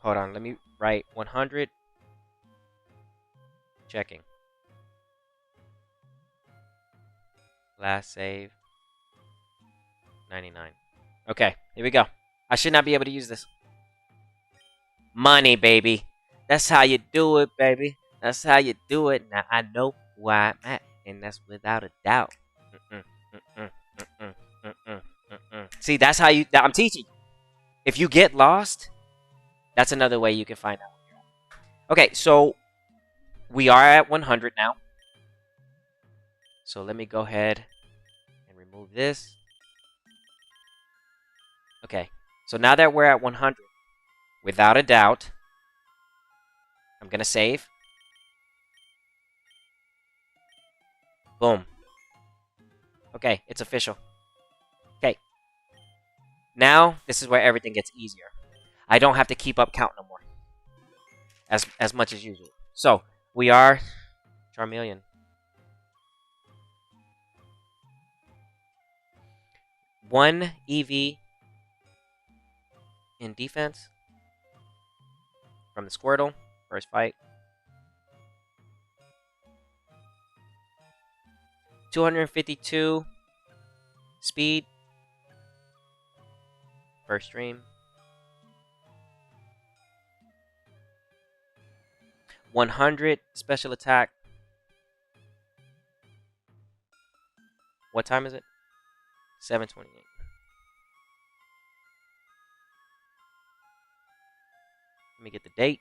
Hold on, let me write 100. Checking. Last save. 99. Okay, here we go. I should not be able to use this. Money, baby. That's how you do it, baby. That's how you do it. Now I know where I'm at, and that's without a doubt. See, that's how you. I'm teaching. If you get lost, that's another way you can find out. Okay, so we are at 100 now. So let me go ahead and remove this. Okay, so now that we're at 100, without a doubt, I'm going to save. Boom. Okay, it's official. Okay. Now, this is where everything gets easier. I don't have to keep up count no more. As much as usual. So, we are Charmeleon. One EV in defense from the Squirtle. First fight. 252 speed. First stream. 100 special attack. What time is it? 7:28. Let me get the date.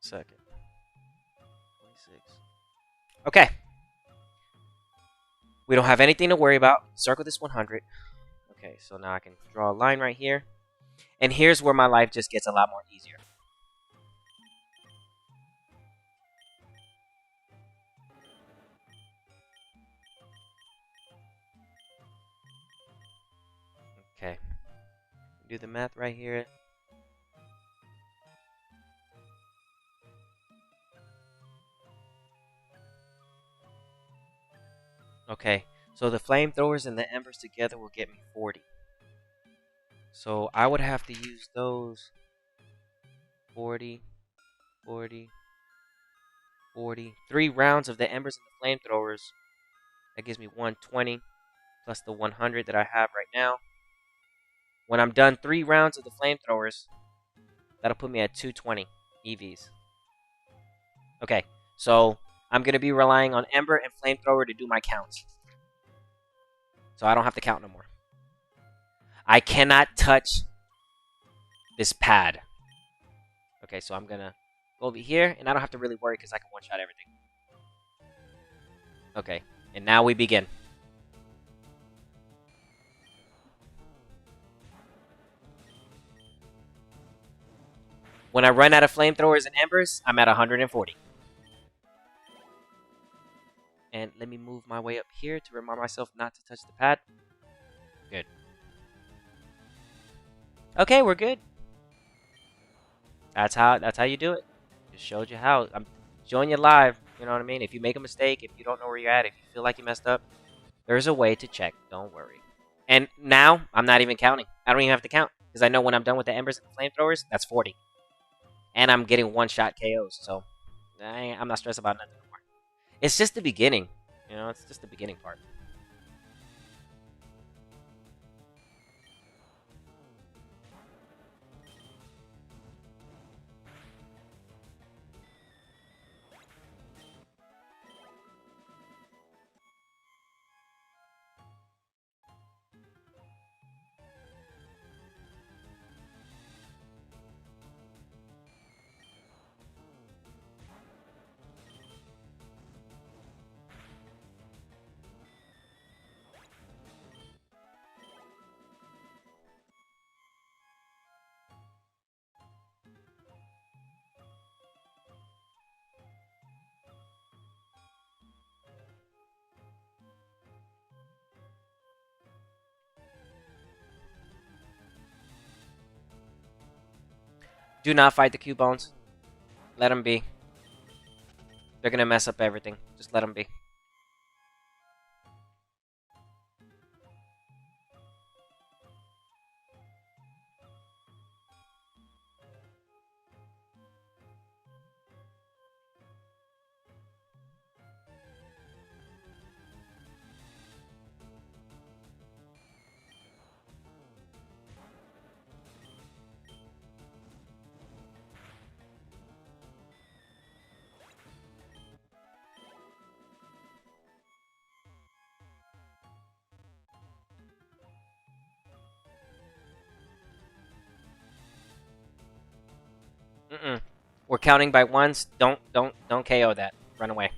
Second. 26. Okay. We don't have anything to worry about. Circle this 100. Okay, so now I can draw a line right here. And here's where my life just gets a lot more easier. Okay. Do the math right here. Okay, so the flamethrowers and the embers together will get me 40. So I would have to use those 40, 40, 40. 3 rounds of the embers and the flamethrowers. That gives me 120 plus the 100 that I have right now. When I'm done 3 rounds of the flamethrowers, that'll put me at 220 EVs. Okay, so I'm going to be relying on Ember and Flamethrower to do my counts. So I don't have to count no more. I cannot touch this pad. Okay, so I'm going to go over here, and I don't have to really worry because I can one-shot everything. Okay, and now we begin. When I run out of Flamethrowers and Embers, I'm at 140. And let me move my way up here to remind myself not to touch the pad. Good. Okay, we're good. That's how you do it. Just showed you how. I'm showing you live. You know what I mean? If you make a mistake, if you don't know where you're at, if you feel like you messed up, there's a way to check. Don't worry. And now I'm not even counting. I don't even have to count because I know when I'm done with the embers and the flamethrowers, that's 40. And I'm getting one-shot KOs, so I'm not stressed about nothing anymore. It's just the beginning. You know, it's just the beginning part. Do not fight the Cubones. Let them be. They're gonna mess up everything. Just let them be. Mm-mm. We're counting by ones. Don't KO that. Run away.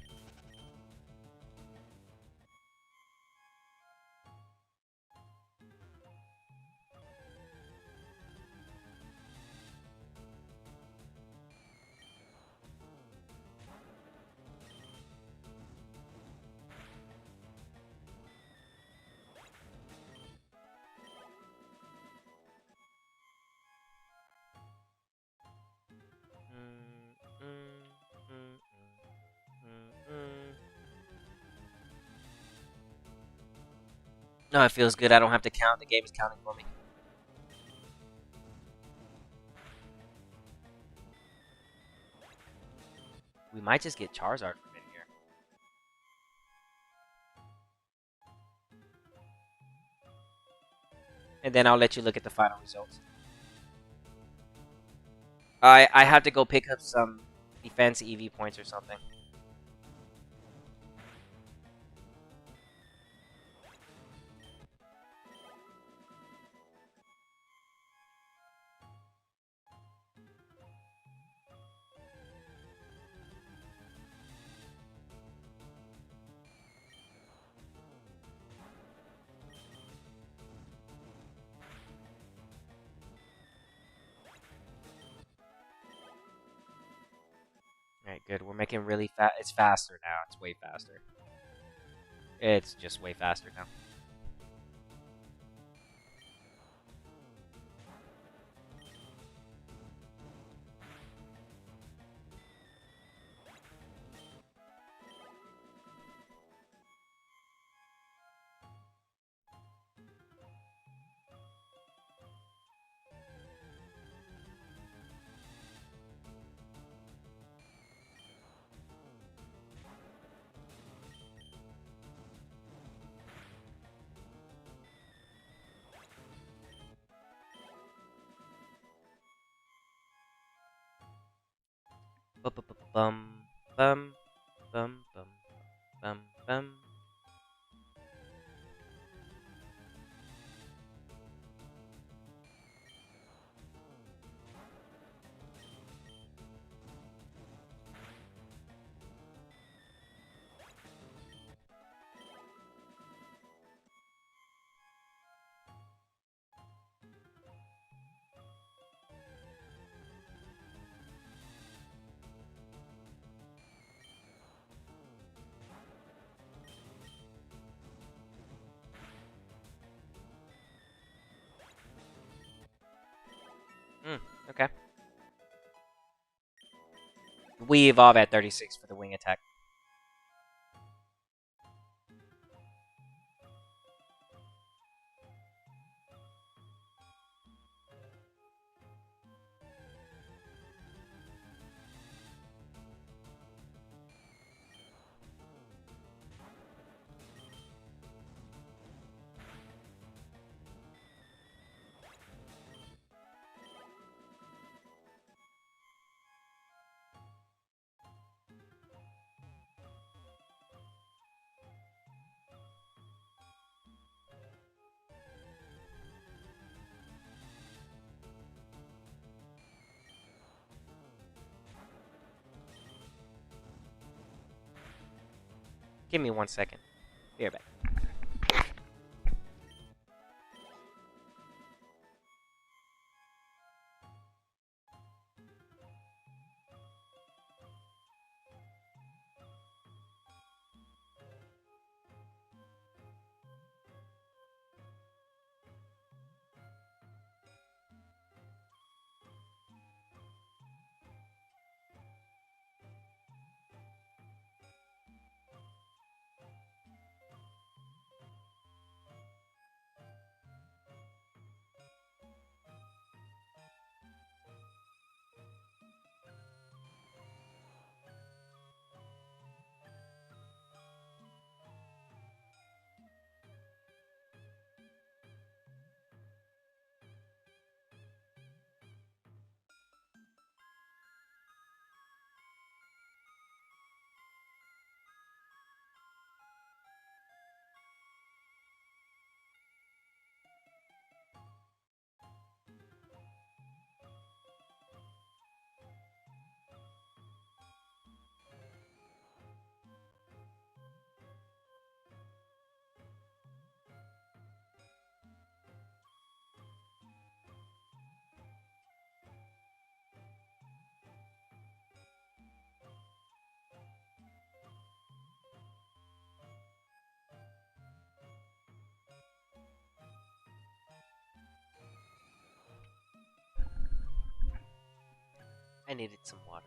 No, it feels good. I don't have to count. The game is counting for me. We might just get Charizard from in here. And then I'll let you look at the final results. I have to go pick up some defense EV points or something. Alright, good. We're making really fast. It's faster now. It's way faster. It's just way faster now. Bum bum bum bum bum bum. Okay. We evolve at 36 for the wing attack. Give me 1 second. Be right back. I needed some water.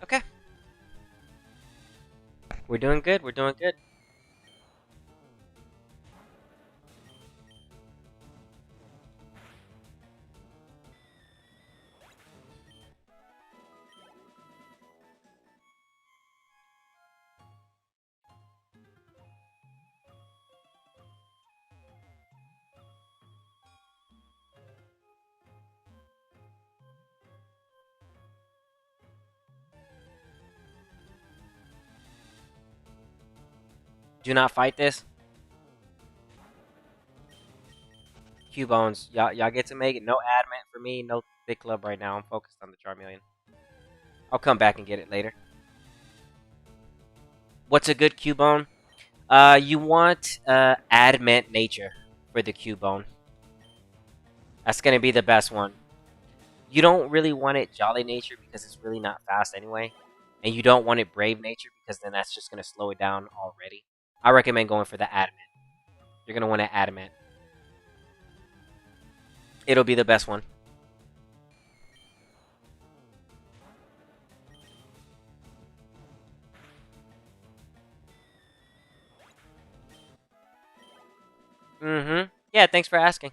Okay. We're doing good. We're doing good. Do not fight this. Q-Bones. Y'all get to make it. No adamant for me. No thick club right now. I'm focused on the Charmeleon. I'll come back and get it later. What's a good Q-Bone? You want adamant nature for the Q-Bone. That's gonna be the best one. You don't really want it jolly nature because it's really not fast anyway. And you don't want it brave nature because then that's just gonna slow it down already. I recommend going for the adamant. You're gonna want an adamant. It'll be the best one. Yeah, thanks for asking.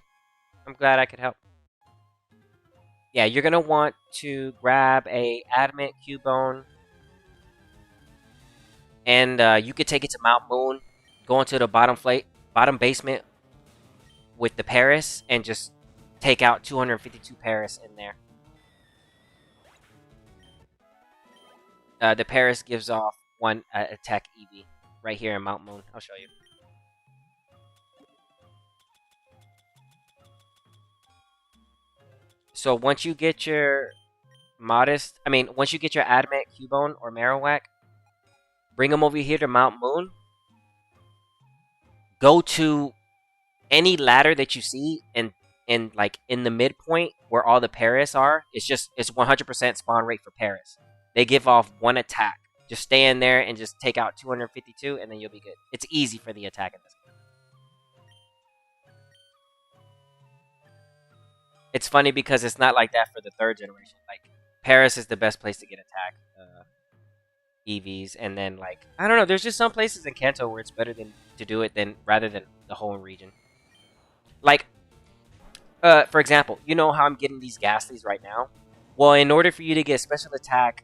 I'm glad I could help. Yeah, you're gonna want to grab a adamant Cubone, and you could take it to Mount Moon, go into the bottom basement, with the Paris and just take out 252 Paris in there. The Paris gives off one attack EV right here in Mount Moon. I'll show you. So once you get your once you get your Adamant, Cubone, or Marowak, bring them over here to Mount Moon. Go to any ladder that you see, and like in the midpoint where all the Paris are, it's 100% spawn rate for Paris. They give off one attack. Just stay in there and just take out 252, and then you'll be good. It's easy for the attack in this game. It's funny because it's not like that for the third generation. Like, Paris is the best place to get attack EVs, and then like I don't know. There's just some places in Kanto where it's better to do it rather than the whole region. Like, for example, you know how I'm getting these Ghastlies right now? Well, in order for you to get special attack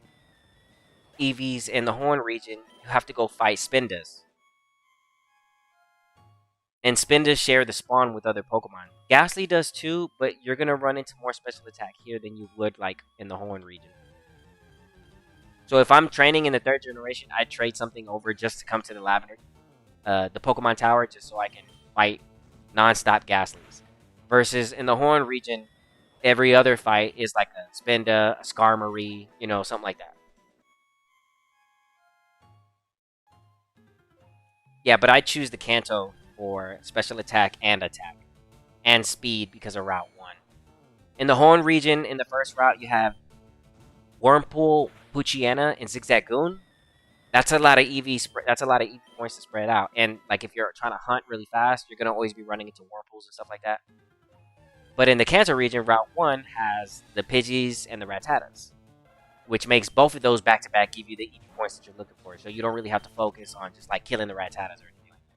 EVs in the Horn region, you have to go fight Spindas. And Spindas share the spawn with other Pokemon. Ghastly does too, but you're going to run into more special attack here than you would like in the Horn region. So if I'm training in the third generation, I'd trade something over just to come to the Lavender, the Pokemon Tower, just so I can fight non-stop Ghastlies. Versus in the Horn region, every other fight is like a Spinda, a Skarmory, you know, something like that. Yeah, but I choose the Kanto for special attack, and speed because of Route 1. In the Horn region, in the first route, you have Wurmple, Poochyena, and Zigzagoon. That's a lot of that's a lot of EV points to spread out. And like if you're trying to hunt really fast, you're gonna always be running into Wurmples and stuff like that. But in the Kanto region, Route 1 has the Pidgeys and the Rattatas, which makes both of those back-to-back give you the EV points that you're looking for. So you don't really have to focus on just like killing the Rattatas or anything like that.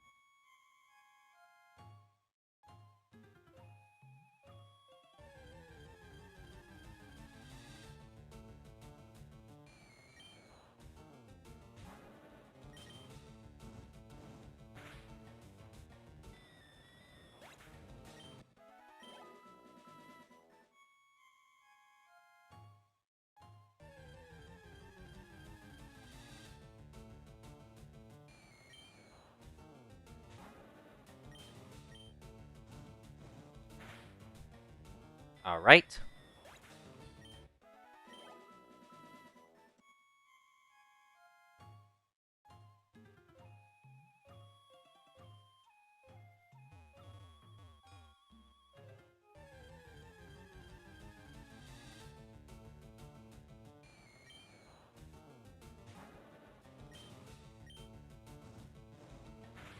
All right.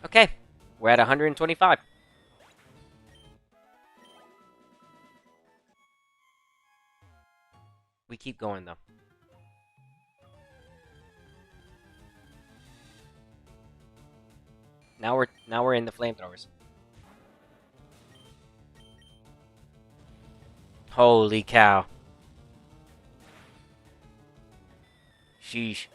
Okay. We're at 125. We keep going though. Now we're in the flamethrowers. Holy cow. Sheesh.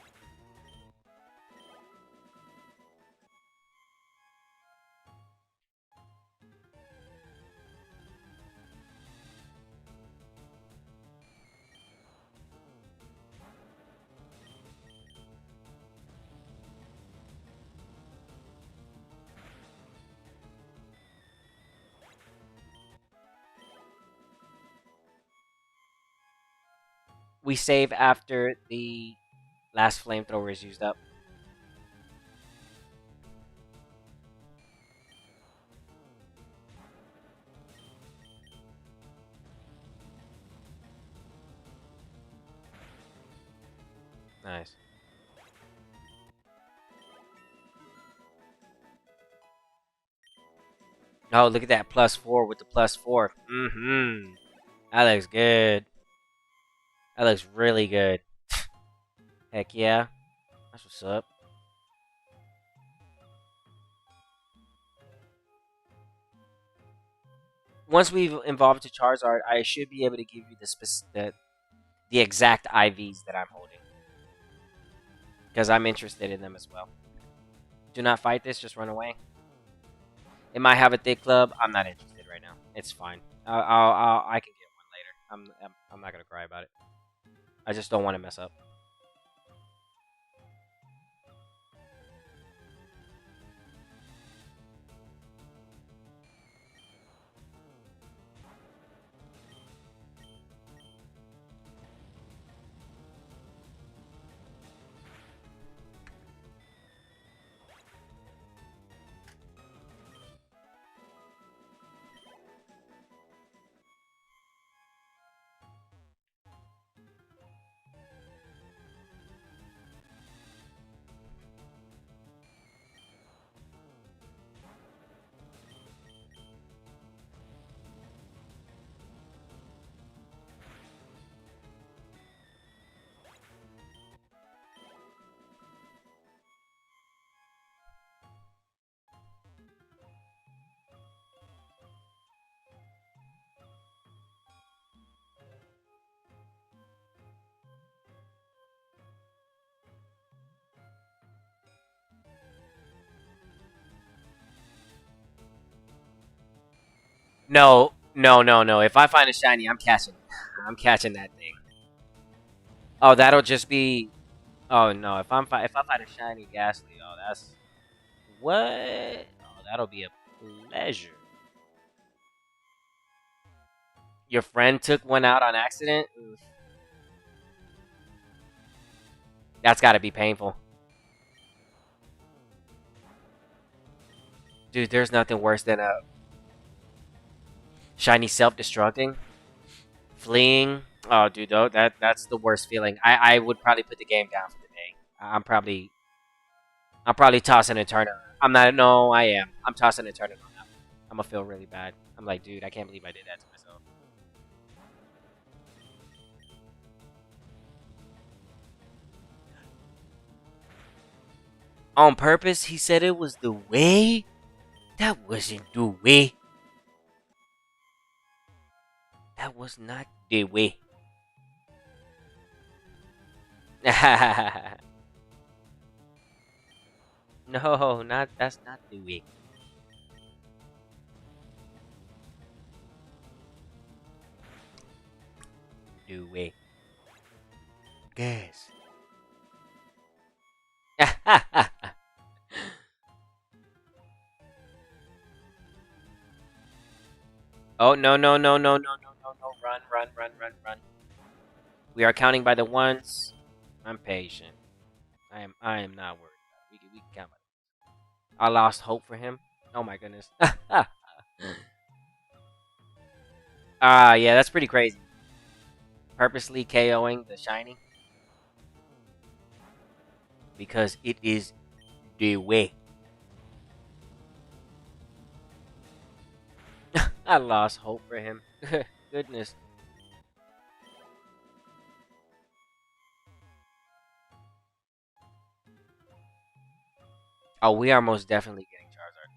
We save after the last flamethrower is used up. Nice. Oh, look at that +4 with the +4. Mm-hmm. That looks good. That looks really good. Heck yeah. That's what's up. Once we've evolved to Charizard, I should be able to give you the exact IVs that I'm holding. Because I'm interested in them as well. Do not fight this, just run away. It might have a thick club. I'm not interested right It's fine. I can get one later. I'm not gonna cry about it. I just don't want to mess up. No, no, no, no. If I find a shiny, I'm catching. I'm catching that thing. Oh, that'll just be. Oh no, if I find a shiny Ghastly, oh that's what? Oh, that'll be a pleasure. Your friend took one out on accident. Oof. That's got to be painful, dude. There's nothing worse than a shiny self-destructing, fleeing. Oh, dude, though that's the worst feeling. I would probably put the game down for the day. I'm probably tossing and turning. I'm not. No, I am. I'm tossing and turning on that. I'm gonna feel really bad. I'm like, dude, I can't believe I did that to myself. On purpose, he said it was the way. That wasn't the way. That was not the way. No, not that's not the way. The way. Guess. Oh no no no no no no no no! Run run run run run! We are counting by the ones. I'm patient. I am not worried. We can count. I lost hope for him. Oh my goodness. Yeah, that's pretty crazy. Purposely KOing the shiny because it is the way. I lost hope for him. Goodness. Oh, we are most definitely getting Charizard.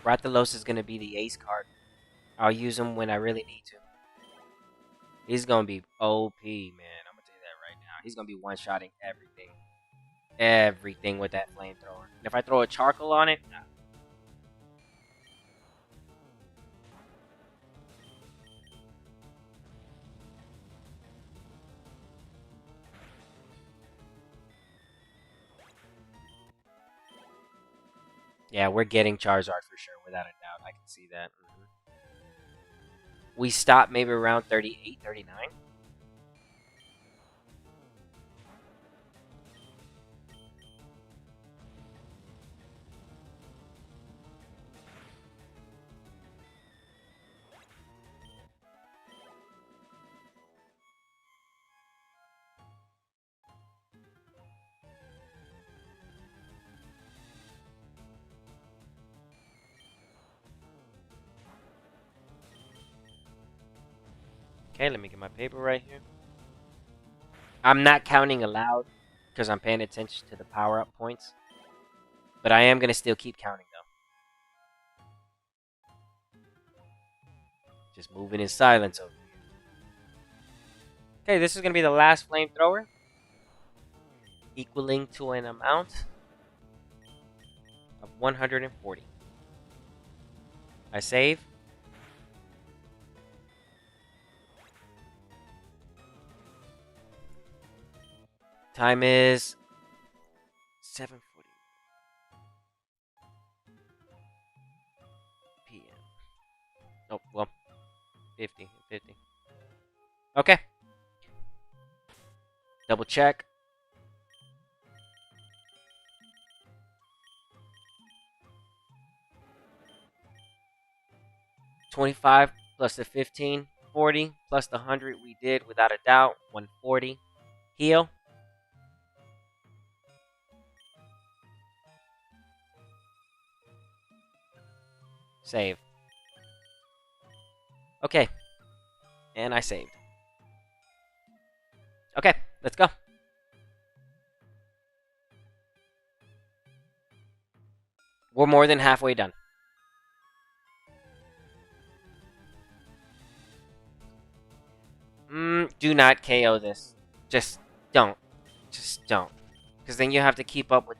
Rathalos is gonna be the ace card. I'll use him when I really need to. He's gonna be OP, man. I'm gonna tell you that right now. He's gonna be one-shotting everything. Everything with that flamethrower. And if I throw a charcoal on it, nah. Yeah, we're getting Charizard for sure, without a doubt. I can see that. We stopped maybe around 38, 39. Okay, let me get my paper right here. I'm not counting aloud because I'm paying attention to the power-up points. But I am going to still keep counting, though. Just moving in silence over here. Okay, this is going to be the last flamethrower. Equaling to an amount of 140. I save. Time is 7:40 p.m. Oh, well, 50. Okay. Double check. $25 plus the 15, 40 plus the 100 we did without a doubt, 140. Heal. Save. Okay. And I saved. Okay, let's go. We're more than halfway done. Do not KO this. Just don't. Just don't. Because then you have to keep up with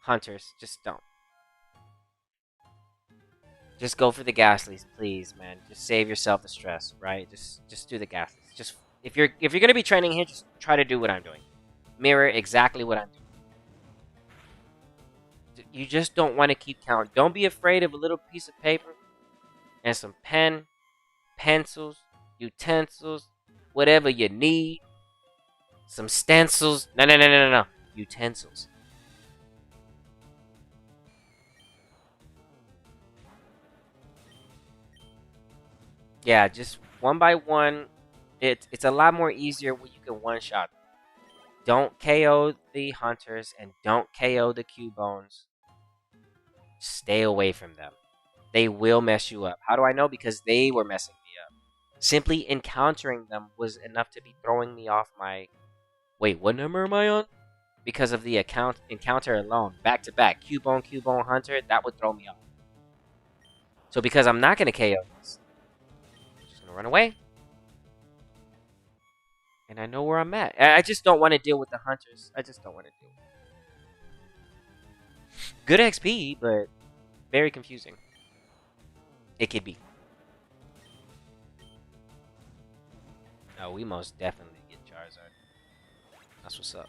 hunters. Just don't. Just go for the Ghastlies, please, man. Just save yourself the stress, right? Just do the Ghastlies. Just if you're gonna be training here, just try to do what I'm doing. Mirror exactly what I'm doing. You just don't want to keep count. Don't be afraid of a little piece of paper and some pen, pencils, utensils, whatever you need. Some stencils. No. Utensils. Yeah, just one by one. It's a lot more easier when you can one shot. Don't KO the hunters and don't KO the Q-bones. Stay away from them. They will mess you up. How do I know? Because they were messing me up. Simply encountering them was enough to be throwing me off my... Wait, what number am I on? Because of the encounter alone. Back to back. Q-bone, hunter. That would throw me off. So because I'm not going to KO this, I'm just going to run away. And I know where I'm at. I just don't want to deal with the hunters. I just don't want to deal with them. Good XP, but very confusing. It could be. Oh, we most definitely get Charizard. That's what's up.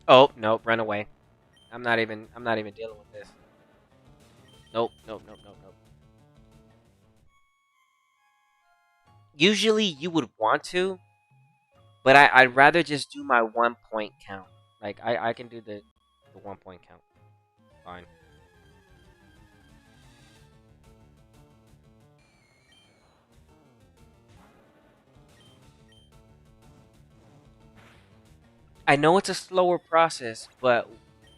Oh, nope, run away. I'm not even dealing with this. Nope. Usually you would want to, but I'd rather just do my 1 point count. Like I can do the 1 point count. Fine. I know it's a slower process, but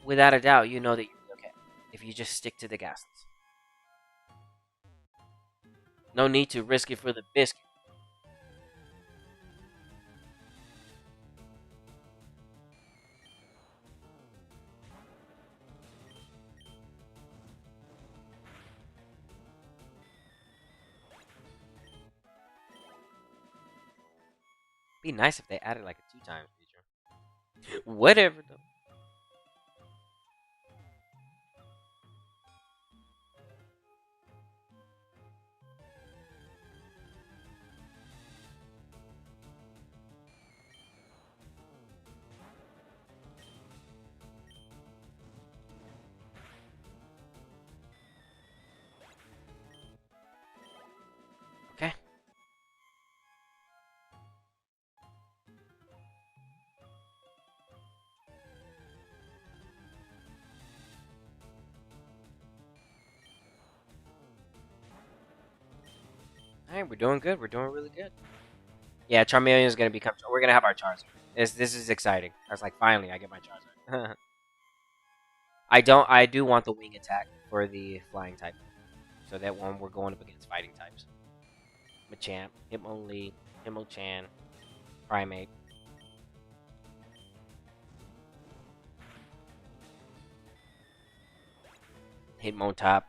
without a doubt, you know that you're okay if you just stick to the gases. No need to risk it for the biscuit. Be nice if they added like a 2 times feature. Whatever though. Okay. Alright, we're doing good. We're doing really good. Yeah, Charmeleon is gonna become. We're gonna have our Charizard. This is exciting. I was like, finally, I get my Charizard. I don't. I do want the wing attack for the flying type, so that when we're going up against fighting types, Machamp, Hitmonlee, Hitmonchan, Primate. Hitmontop.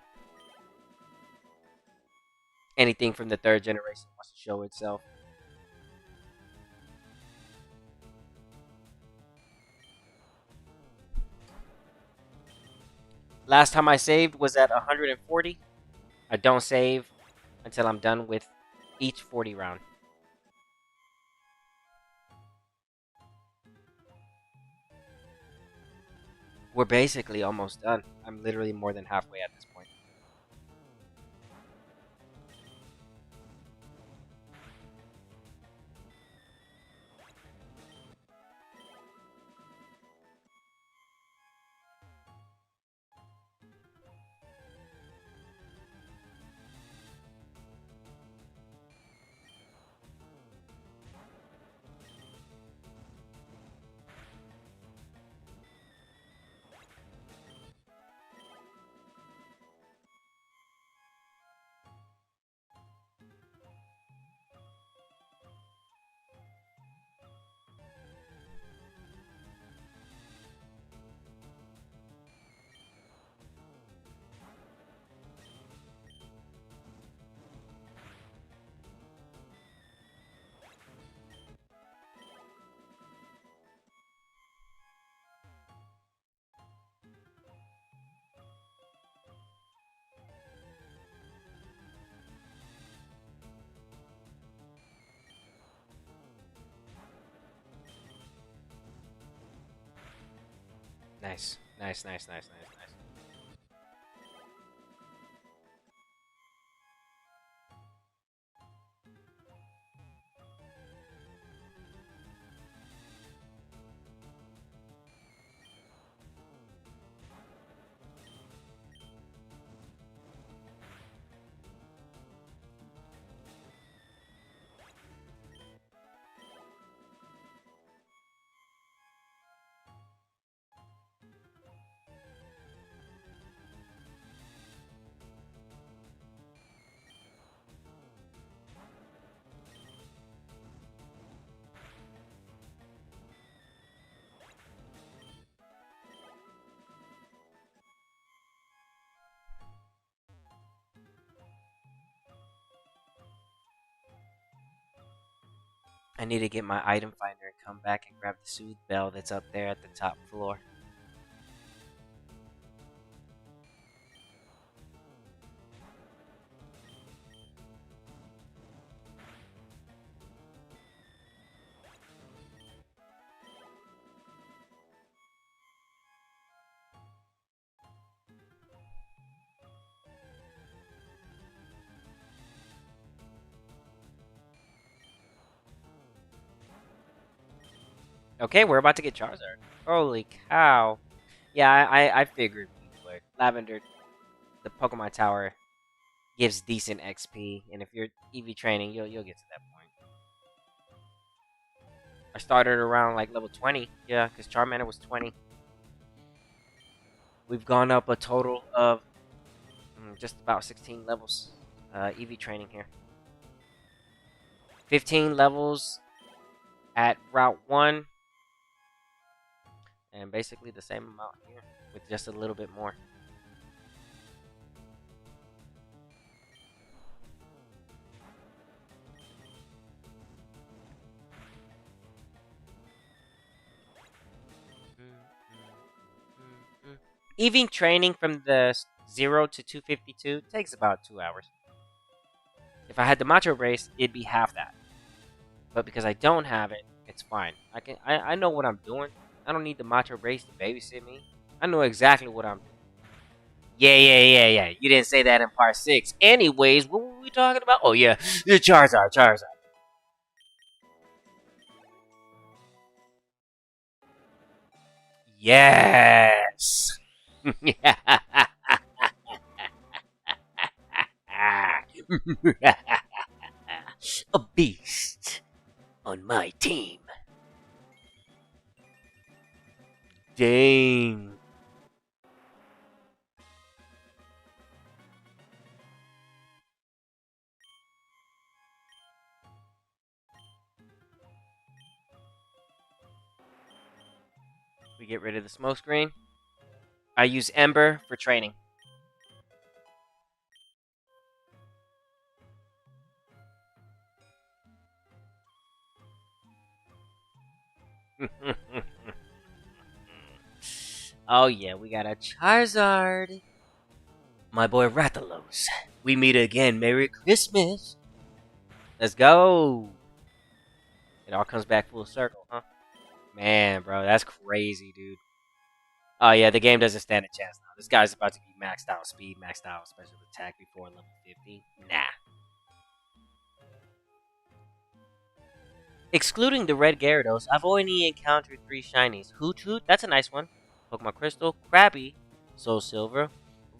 Anything from the third generation wants to show itself. Last time I saved was at 140. I don't save until I'm done with each 40 round. We're basically almost done. I'm literally more than halfway at this point. Nice. Nice, nice, nice, nice, nice. I need to get my item finder and come back and grab the soothe bell that's up there at the top floor. Okay, we're about to get Charizard. Holy cow. Yeah, I figured we would. Lavender, the Pokemon Tower, gives decent XP, and if you're EV training, you'll get to that point. I started around like level 20, yeah, because Charmander was 20. We've gone up a total of just about 16 levels EV training here. 15 levels at Route 1, and basically the same amount here, with just a little bit more. EV training from the 0 to 252 takes about 2 hours. If I had the Macho Race, it'd be half that. But because I don't have it, it's fine. I know what I'm doing. I don't need the Macho Race to babysit me. I know exactly what I'm doing. Yeah. You didn't say that in part 6. Anyways, what were we talking about? Oh yeah, the Charizard. Yes. A beast on my team. Dang. We get rid of the smoke screen. I use Ember for training. Oh yeah, we got a Charizard. My boy Rathalos. We meet again. Merry Christmas. Let's go. It all comes back full circle, huh? Man, bro, that's crazy, dude. Oh yeah, the game doesn't stand a chance now. This guy's about to be maxed out speed, maxed out special attack before level 50. Nah. Excluding the red Gyarados, I've only encountered 3 shinies. Hoot, that's a nice one. Pokemon Crystal, Krabby, Soul Silver,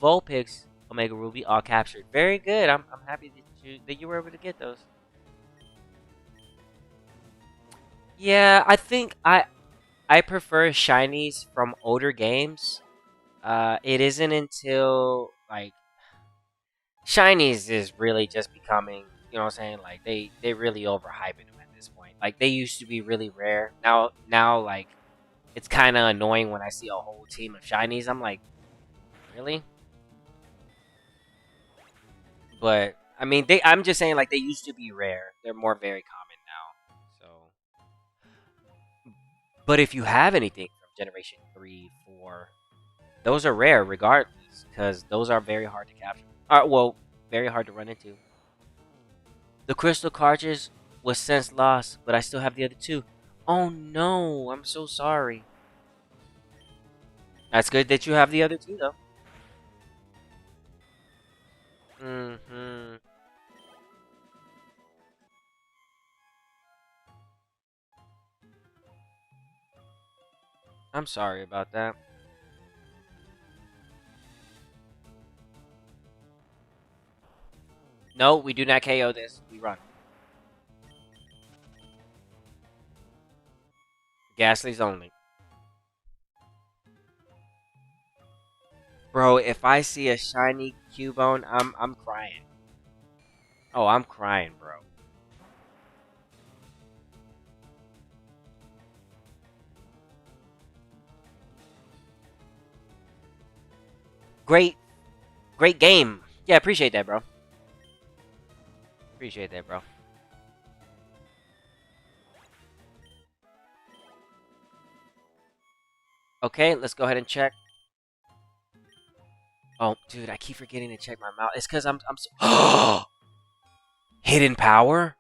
Vulpix, Omega Ruby, all captured. Very good. I'm happy that you were able to get those. Yeah, I think I prefer shinies from older games. It isn't until like shinies is really just becoming, you know what I'm saying? Like they really overhyping them at this point. Like they used to be really rare. Now like it's kind of annoying when I see a whole team of shinies. I'm like, really? But I mean, I'm just saying like they used to be rare. They're more very common now. So, but if you have anything from Generation 3, 4, those are rare regardless because those are very hard to capture. Well, very hard to run into. The crystal cartridge was since lost, but I still have the other two. Oh no, I'm so sorry. That's good that you have the other two though. Mm-hmm. I'm sorry about that. No, we do not KO this. We run. Ghastly's only. Bro, if I see a shiny Cubone, I'm crying. Oh, I'm crying, bro. Great, great game. Yeah, appreciate that, bro. Appreciate that, bro. Okay, let's go ahead and check. Oh, dude, I keep forgetting to check my mouth. It's because I'm so hidden power.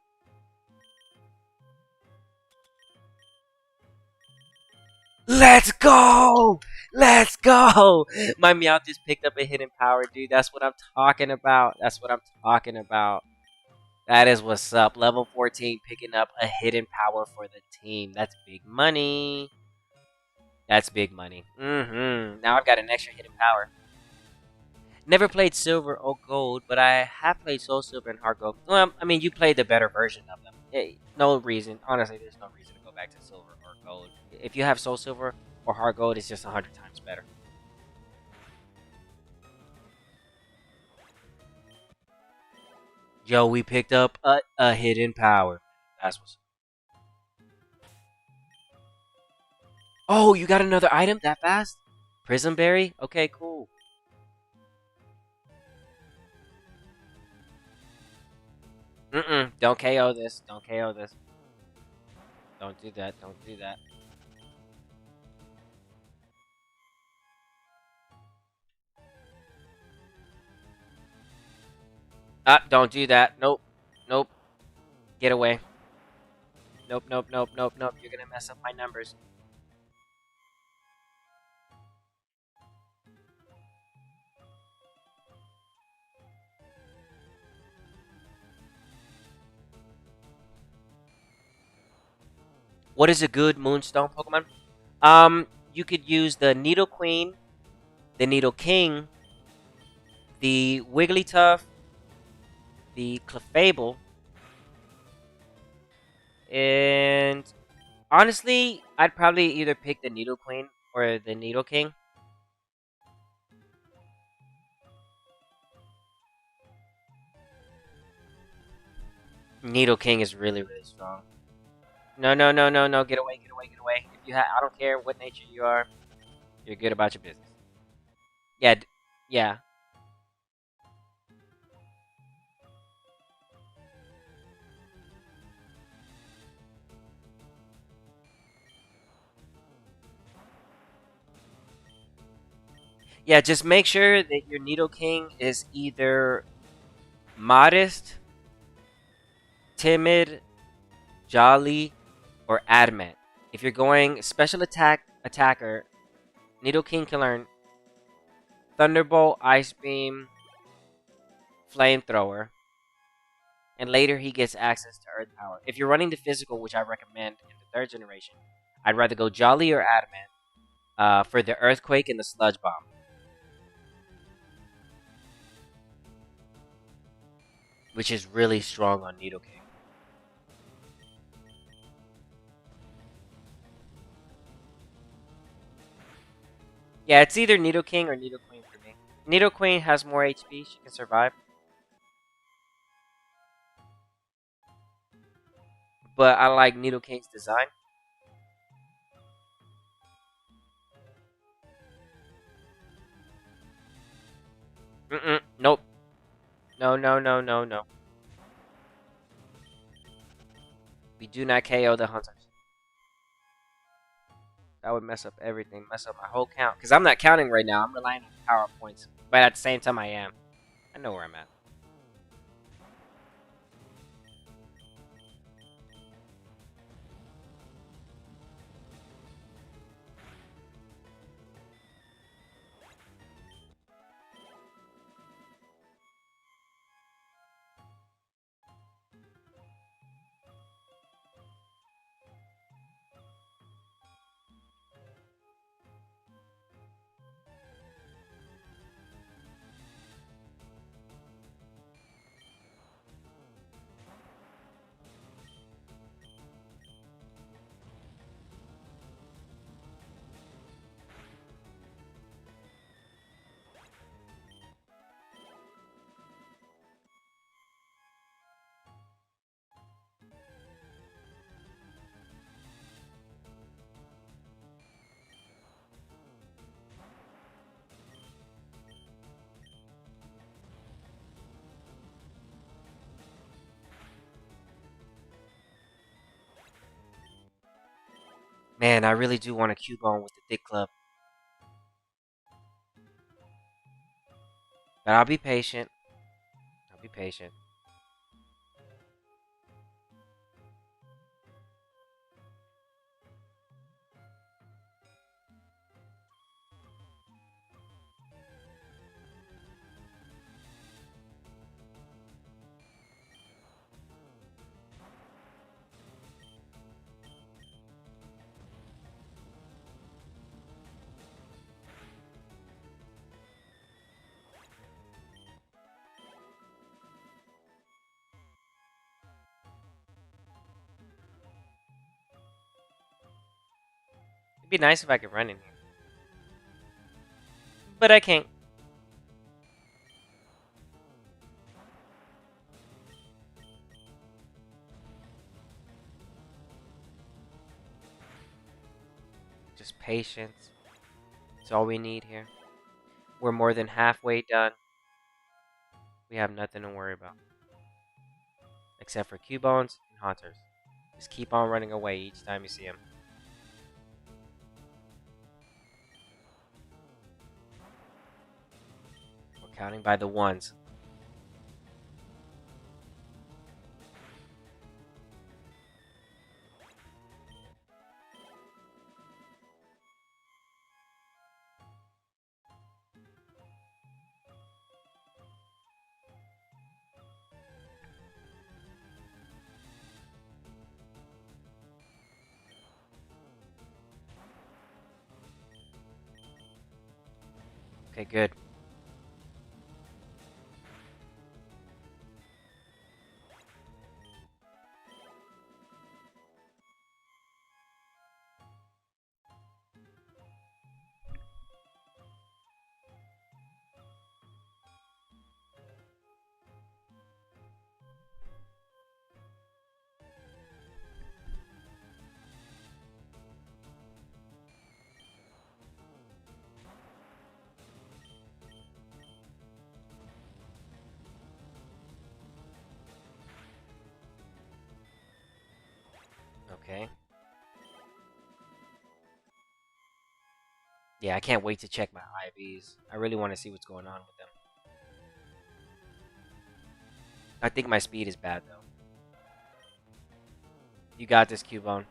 Let's go! Let's go! My Meowth just picked up a hidden power, dude. That's what I'm talking about. That's what I'm talking about. That is what's up. Level 14 picking up a hidden power for the team. That's big money. That's big money. Now I've got an extra hidden power. Never played Silver or Gold, but I have played Soul Silver and Heart Gold. Well, I mean, you played the better version of them. No reason. Honestly, there's no reason to go back to Silver or Gold. If you have Soul Silver or Heart Gold, it's just 100 times better. Yo, we picked up a hidden power. That's what's. Oh, you got another item that fast? Prism Berry? Okay, cool. Don't KO this. Don't KO this. Don't do that. Don't do that. Don't do that. Nope. Nope. Get away. Nope, nope, nope, nope, nope. You're gonna mess up my numbers. What is a good Moonstone Pokemon? You could use the Needle Queen, the Needle King, the Wigglytuff, the Clefable, and honestly, I'd probably either pick the Needle Queen or the Needle King. Needle King is really, really strong. No, no, no, no, no. Get away, get away, get away. If you I don't care what nature you are. You're good about your business. Yeah, yeah. Yeah, just make sure that your Needle King is either modest, timid, jolly, or adamant. If you're going special attacker, Needle King can learn Thunderbolt, Ice Beam, Flamethrower, and later he gets access to Earth Power. If you're running the physical, which I recommend in the third generation, I'd rather go Jolly or Adamant for the Earthquake and the Sludge Bomb, which is really strong on Needle King. Yeah, it's either Needle King or Needle Queen for me. Needle Queen has more HP, she can survive. But I like Needle King's design. Nope. No, no, no, no, no. We do not KO the hunters. That would mess up everything, mess up my whole count. Because I'm not counting right now, I'm relying on power points. But at the same time, I am. I know where I'm at. Man, I really do want a Cubone with the thick club. But I'll be patient. I'll be patient. It'd be nice if I could run in here. But I can't. Just patience. It's all we need here. We're more than halfway done. We have nothing to worry about. Except for Cubones and Hunters. Just keep on running away each time you see them. We're counting by the ones. Okay, good. Okay. Yeah, I can't wait to check my IVs. I really want to see what's going on with them. I think my speed is bad though. You got this, Cubone.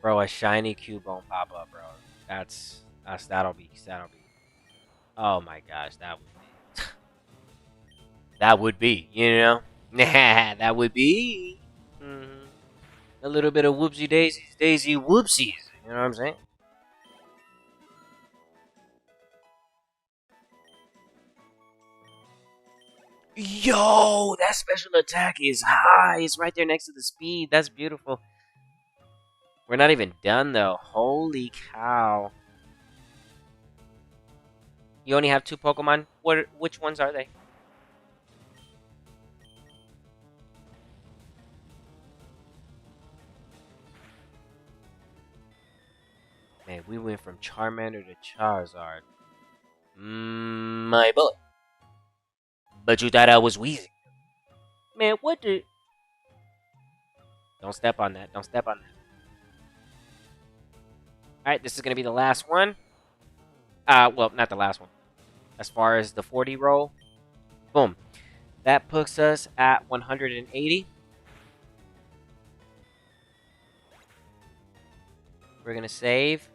Bro, a shiny Cubone pop up, bro. That'll be. Oh my gosh, that would be. That would be, you know? That would be. Hmm. A little bit of whoopsie daisies, daisy whoopsies. You know what I'm saying? Yo, that special attack is high. It's right there next to the speed. That's beautiful. We're not even done though. Holy cow. You only have two Pokemon? Which ones are they? Man, we went from Charmander to Charizard. My bullet. But you thought I was wheezing. Man, what the... Don't step on that. Don't step on that. Alright, this is going to be the last one. Well, not the last one. As far as the 40 roll. Boom. That puts us at 180. We're going to save.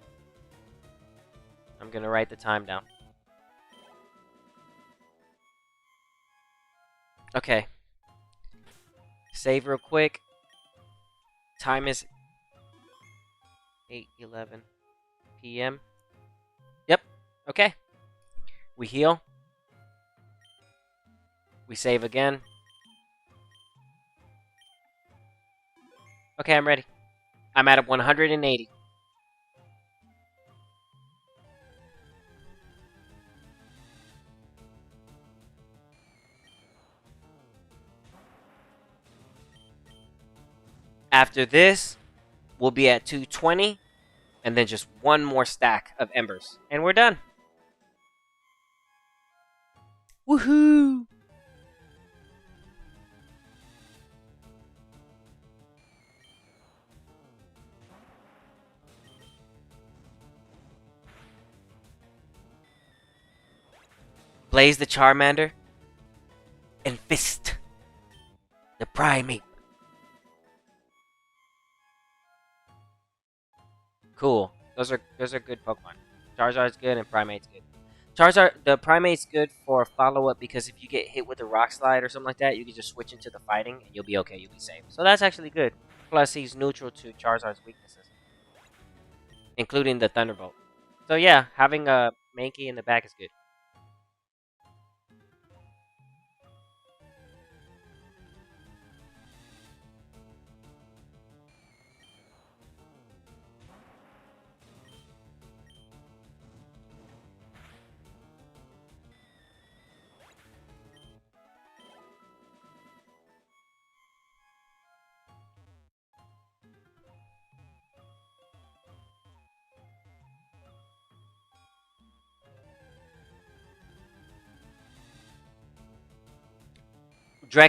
I'm going to write the time down. Okay. Save real quick. Time is 8:11 p.m. Yep. Okay. We heal. We save again. Okay, I'm ready. I'm at 180. After this, we'll be at 220. And then just one more stack of embers. And we're done. Woohoo! Blaze the Charmander. And Fist the Primate. Cool. Those are good Pokemon. Charizard's good and Primate's good. The Primate's good for follow-up because if you get hit with a Rock Slide or something like that, you can just switch into the fighting and you'll be okay, you'll be safe. So that's actually good. Plus, he's neutral to Charizard's weaknesses, including the Thunderbolt. So yeah, having a Mankey in the back is good.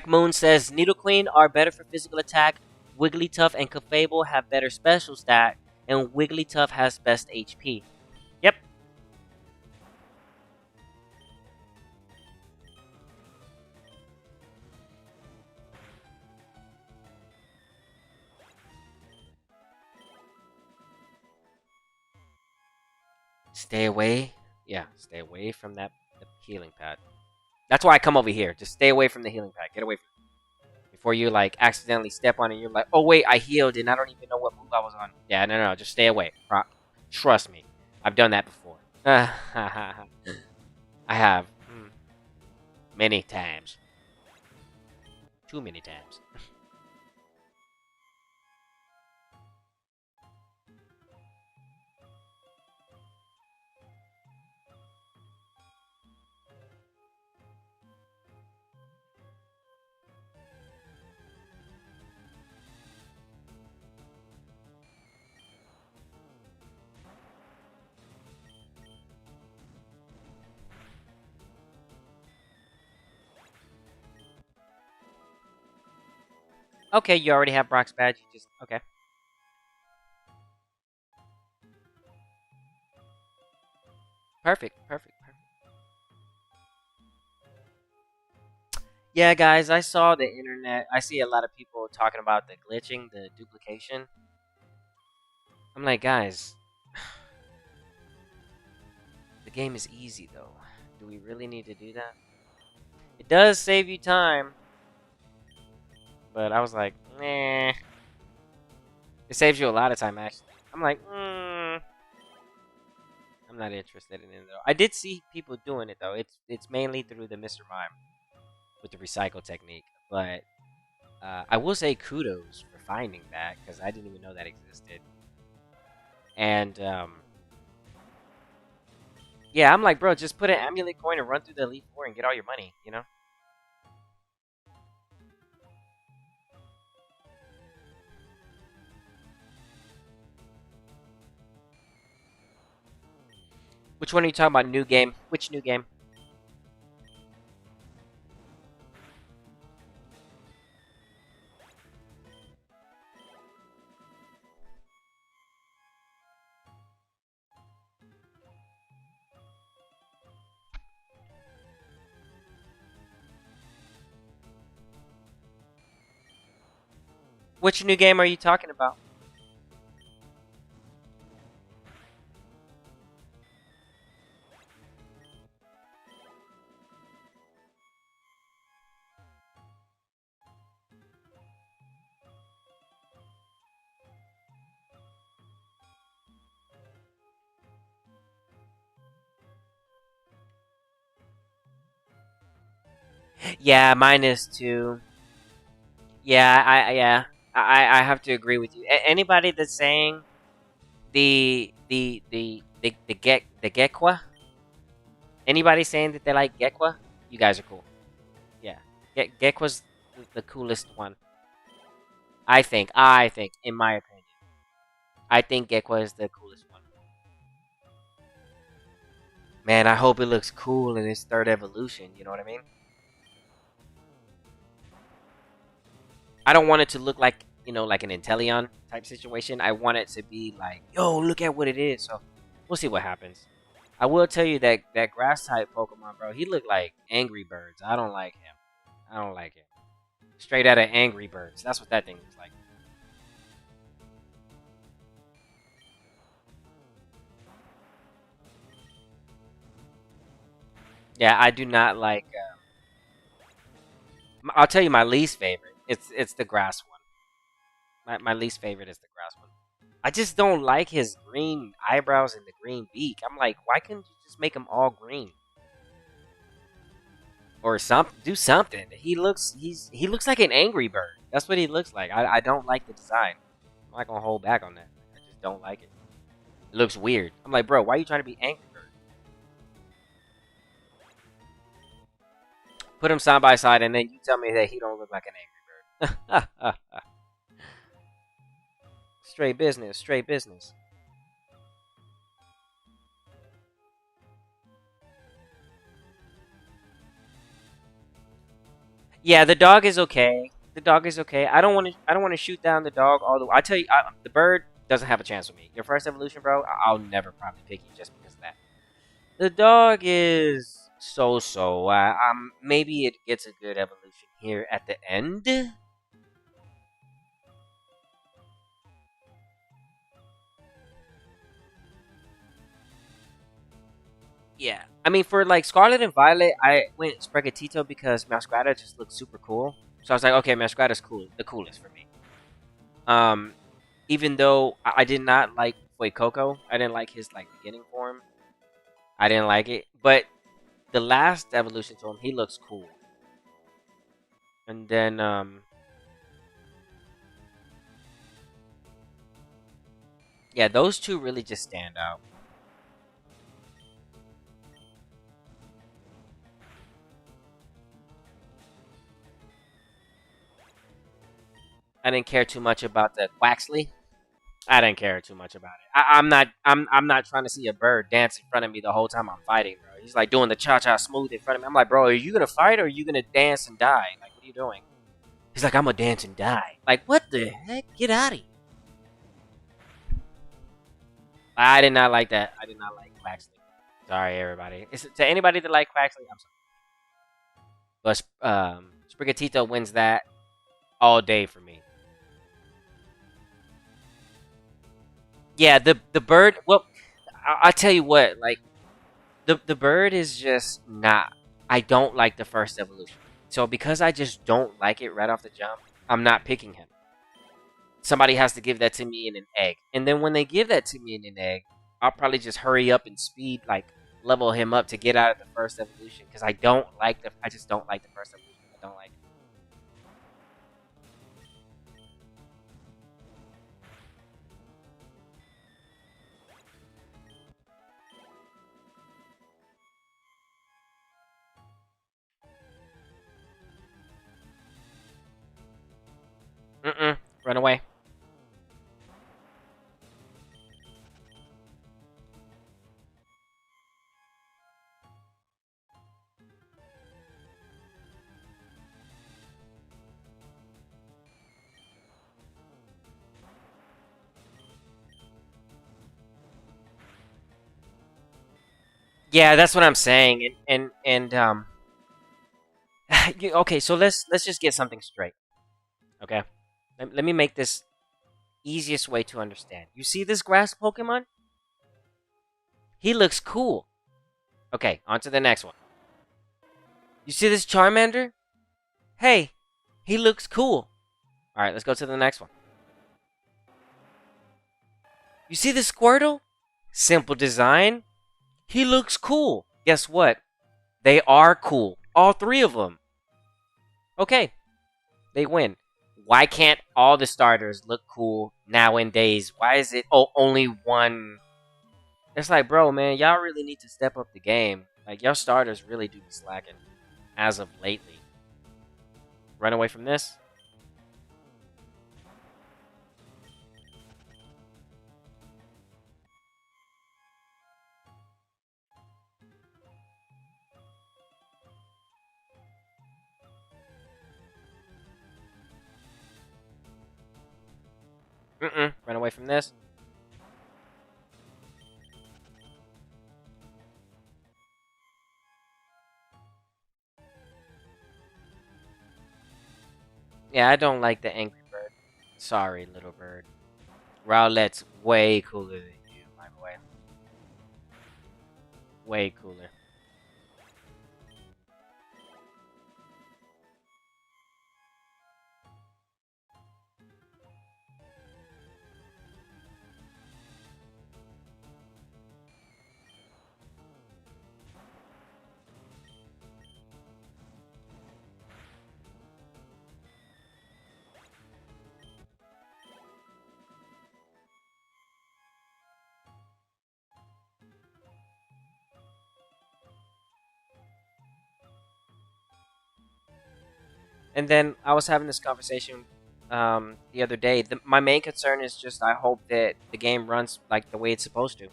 Moon says Nidoqueen are better for physical attack. Wigglytuff and Clefable have better special stat, and Wigglytuff has best HP. Yep. Stay away. Yeah, stay away from the healing pad. That's why I come over here. Just stay away from the healing pad. Get away from it. Before you like accidentally step on it, you're like, oh wait, I healed and I don't even know what move I was on. Yeah, no, just stay away. Trust me, I've done that before. I have many times. Too many times. Okay, you already have Brock's badge. You just okay. Perfect, perfect, perfect. Yeah, guys, I saw the internet. I see a lot of people talking about the glitching, the duplication. I'm like, guys, the game is easy though. Do we really need to do that? It does save you time, but I was like, nah. It saves you a lot of time actually. I'm like, I'm not interested in it though. I did see people doing it though. It's mainly through the Mr. Mime with the recycle technique, but I will say kudos for finding that because I didn't even know that existed. And yeah, I'm like, bro, just put an amulet coin and run through the Elite Four and get all your money. You know. Which one are you talking about? New game? Which new game? Which new game are you talking about? Yeah, mine is too. Yeah, I have to agree with you. Anybody that's saying the Gekwa, anybody saying that they like Gekwa, you guys are cool. Yeah, Gekwa's the coolest one. I think, in my opinion, I think Gekwa is the coolest one. Man, I hope it looks cool in its third evolution. You know what I mean? I don't want it to look like like an Inteleon type situation. I want it to be like, yo, look at what it is. So we'll see what happens. I will tell you that that grass type Pokemon, bro, he looked like Angry Birds. I don't like him. I don't like him. Straight out of Angry Birds. That's what that thing looks like. Yeah, I do not like. I'll tell you my least favorite. It's the grass one. My least favorite is the grass one. I just don't like his green eyebrows and the green beak. I'm like, why couldn't you just make them all green or something? Do something. He looks like an Angry Bird. That's what he looks like. I don't like the design. I'm not gonna hold back on that. I just don't like it. It looks weird. I'm like, bro, why are you trying to be Angry Bird? Put him side by side, and then you tell me that he don't look like an Angry Bird. Straight business. Straight business. Yeah, the dog is okay. The dog is okay. I don't want to. I don't want to shoot down the dog. Although I tell you, the bird doesn't have a chance with me. Your first evolution, bro. I'll never probably pick you just because of that. The dog is so. Maybe it gets a good evolution here at the end. Yeah, I mean for like Scarlet and Violet, I went Sprigatito because Masquerada just looks super cool. So I was like, okay, Masquerada's cool, the coolest for me. Um, even though I did not like Coco, I didn't like his like beginning form. I didn't like it, but the last evolution to him, he looks cool. And then yeah, those two really just stand out. I didn't care too much about the Quaxley. I didn't care too much about it. I'm not trying to see a bird dance in front of me the whole time I'm fighting, bro. He's like doing the cha cha smooth in front of me. I'm like, bro, are you gonna fight or are you gonna dance and die? Like, what are you doing? He's like, I'm gonna dance and die. Like, what the heck? Get out of here. I did not like that. I did not like Quaxley. Sorry, everybody. To anybody that like Quaxley, I'm sorry. But Sprigatito wins that all day for me. Yeah, the bird. Well, I'll tell you what. Like the bird is just not. I don't like the first evolution. So because I just don't like it right off the jump, I'm not picking him. Somebody has to give that to me in an egg, and then when they give that to me in an egg, I'll probably just hurry up and speed like level him up to get out of the first evolution because I don't like the. I just don't like the first evolution. I don't like it. Run away. Yeah, that's what I'm saying. And okay, so let's just get something straight. Okay, let me make this easiest way to understand. You see this grass Pokemon? He looks cool. Okay, on to the next one. You see this Charmander? Hey, he looks cool. All right, let's go to the next one. You see this Squirtle? Simple design. He looks cool. Guess what? They are cool. All three of them. Okay, they win. Why can't all the starters look cool nowadays? Why is it only one? It's like, bro, man, y'all really need to step up the game. Like, your starters really do be slacking as of lately. Run away from this. Run away from this. Yeah, I don't like the angry bird. Sorry, little bird. Rowlette's way cooler than you, my boy. Way cooler. And then I was having this conversation the other day. My main concern is just I hope that the game runs like the way it's supposed to.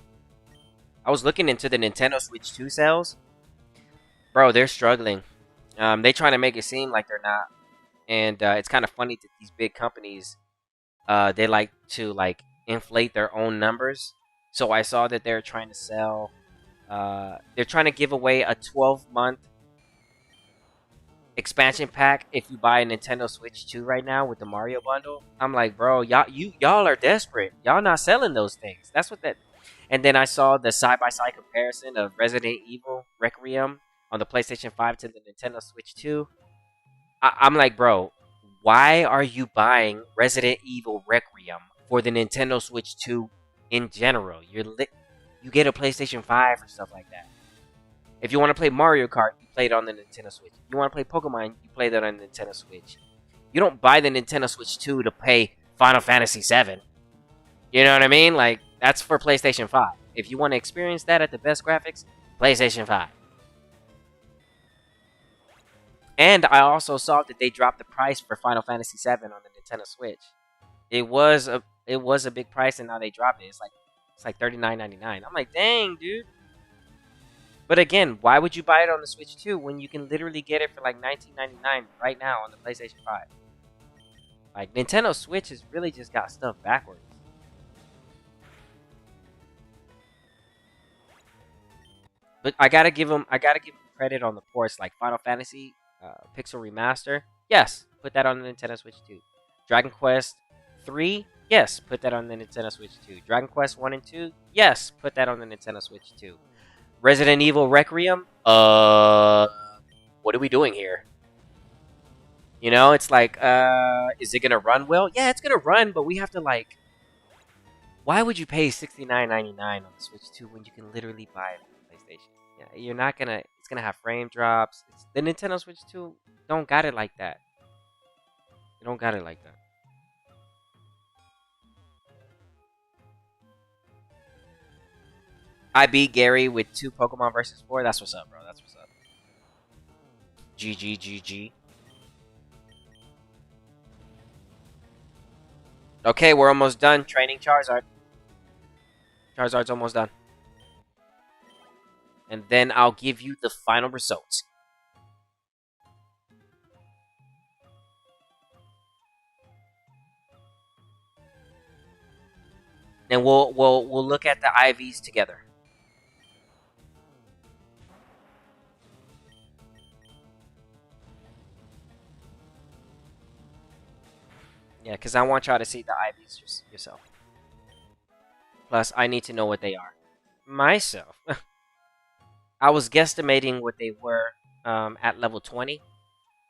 I was looking into the Nintendo Switch 2 sales. Bro, they're struggling. They trying to make it seem like they're not. And it's kind of funny that these big companies, they like to like inflate their own numbers. So I saw that they're trying to sell, they're trying to give away a 12-month expansion pack if you buy a Nintendo Switch 2 right now with the Mario bundle. I'm like, bro, y'all are desperate. Y'all not selling those things. That's what that. And then I saw the side-by-side comparison of Resident Evil Requiem on the PlayStation 5 to the Nintendo Switch 2. I'm like, bro, why are you buying Resident Evil Requiem for the Nintendo Switch 2 in general? You get a PlayStation 5 or stuff like that. If you want to play Mario Kart, you play it on the Nintendo Switch. If you want to play Pokemon, you play that on the Nintendo Switch. You don't buy the Nintendo Switch 2 to play Final Fantasy 7. You know what I mean? Like, that's for PlayStation 5. If you want to experience that at the best graphics, PlayStation 5. And I also saw that they dropped the price for Final Fantasy 7 on the Nintendo Switch. It was a big price, and now they dropped it. It's like $39.99. I'm like, dang, dude. But again, why would you buy it on the Switch 2 when you can literally get it for like $19.99 right now on the PlayStation 5? Like, Nintendo Switch has really just got stuff backwards. But I gotta give them credit on the ports, like Final Fantasy Pixel Remaster. Yes, put that on the Nintendo Switch too. Dragon Quest 3, yes, put that on the Nintendo Switch too. Dragon Quest 1 and 2, yes, put that on the Nintendo Switch too. Resident Evil Requiem, what are we doing here? You know, it's like, is it gonna run well? Yeah, it's gonna run, but we have to like, why would you pay $69.99 on the Switch 2 when you can literally buy it on PlayStation? Yeah, you're not gonna. It's gonna have frame drops. The Nintendo Switch 2 don't got it like that. It don't got it like that. I beat Gary with 2 Pokemon versus 4. That's what's up, bro. That's what's up. GG, GG. Okay, we're almost done training Charizard. Charizard's almost done. And then I'll give you the final results. And we'll look at the IVs together. Yeah, because I want y'all to see the IVs yourself. Plus, I need to know what they are. Myself. I was guesstimating what they were at level 20.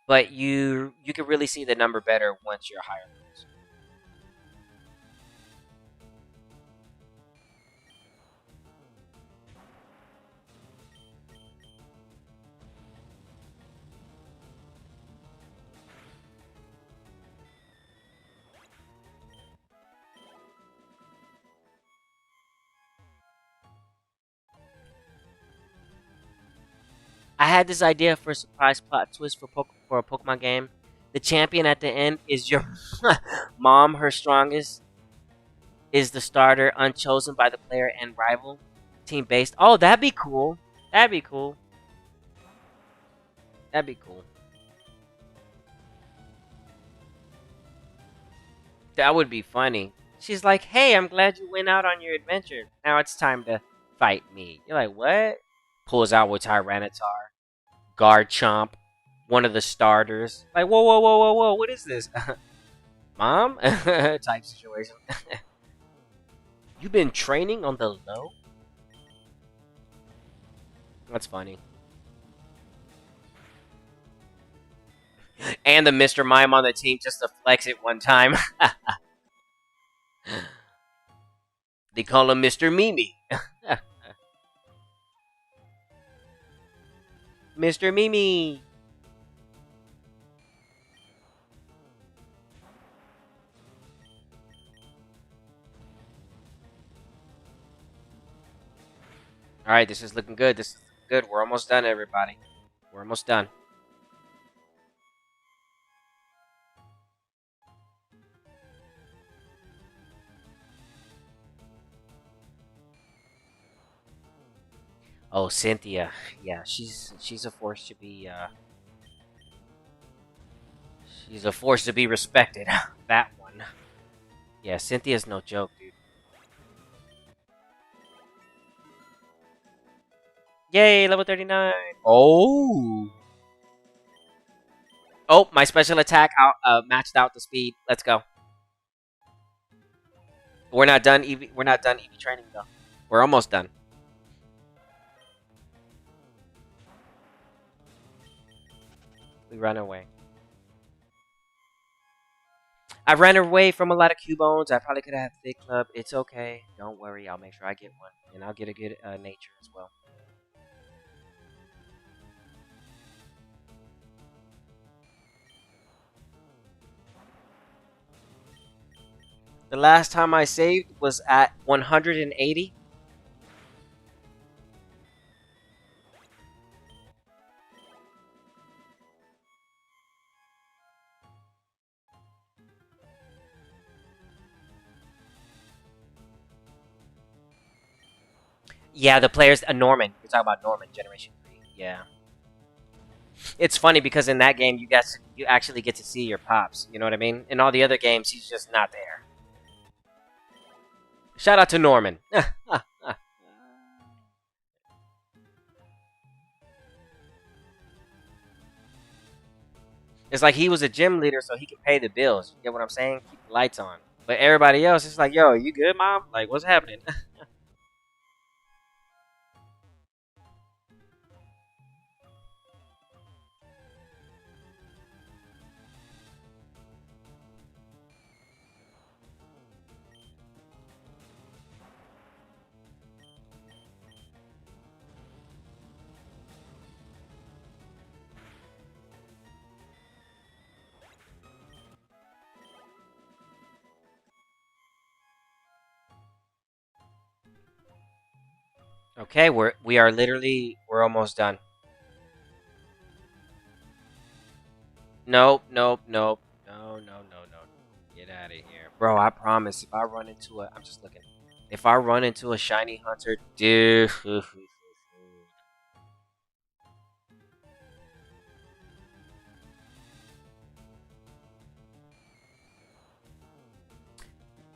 But you can really see the number better once you're higher levels. I had this idea for a surprise plot twist for a Pokemon game. The champion at the end is your mom. Her strongest is the starter, unchosen by the player and rival team based. Oh, that'd be cool. That'd be cool. That'd be cool. That would be funny. She's like, "Hey, I'm glad you went out on your adventure. Now it's time to fight me." You're like, "What?" Pulls out with Tyranitar, Garchomp, one of the starters. Like, whoa, whoa, whoa, whoa, whoa, what is this? Mom? Type situation. You been training on the low? That's funny. And the Mr. Mime on the team just to flex it one time. They call him Mr. Mimi. Mr. Mimi. Alright, this is looking good. This is good. We're almost done, everybody. We're almost done. Oh, Cynthia. Yeah, she's a force to be she's a force to be respected. That one. Yeah, Cynthia's no joke, dude. Yay, level 39. Oh. Oh, my special attack matched out the speed. Let's go. We're not done EV training though. We're almost done. We run away. I ran away from a lot of Cubones. I probably could have had Thick Club. It's okay. Don't worry. I'll make sure I get one. And I'll get a good nature as well. The last time I saved was at 180. Yeah, the players, Norman. You're talking about Norman, Generation 3. Yeah. It's funny because in that game you actually get to see your pops. You know what I mean? In all the other games, he's just not there. Shout out to Norman. It's like he was a gym leader, so he could pay the bills. You get what I'm saying? Keep the lights on. But everybody else is like, "Yo, you good, mom? Like, what's happening?" Okay, we're almost done. Nope, nope, nope. No, no, no, no. Get out of here. Bro, I promise if I run into a I'm just looking. If I run into a shiny hunter, dude.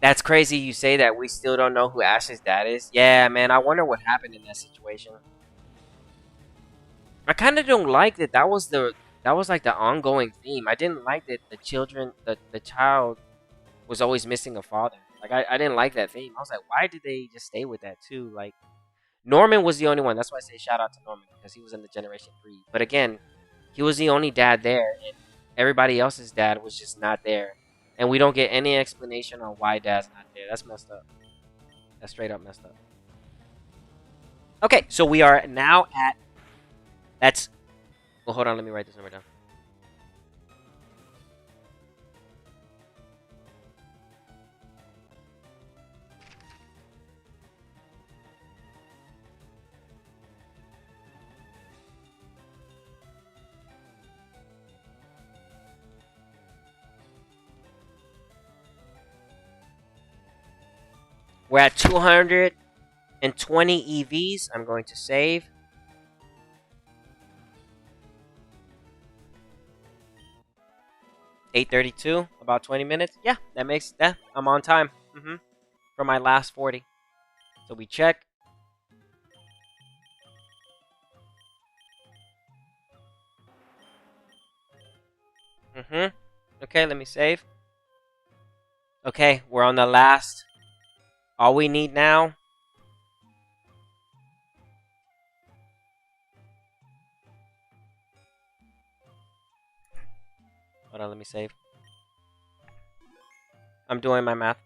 That's crazy you say that. We still don't know who Ash's dad is. Yeah, man, I wonder what happened in that situation. I kind of don't like that. That was like the ongoing theme. I didn't like that the child was always missing a father. Like I didn't like that theme. I was like, why did they just stay with that too? Like Norman was the only one. That's why I say shout out to Norman because he was in the Generation 3. But again, he was the only dad there, and everybody else's dad was just not there. And we don't get any explanation on why dad's not there. That's messed up. That's straight up messed up. Okay, so we are now at that's well hold on, let me write this number down. We're at 220 EVs. I'm going to save. 8:32, about 20 minutes. Yeah, that makes that. I'm on time. For my last 40. So we check. Okay, let me save. Okay, we're on the last. All we need now. Hold on, let me save. I'm doing my math.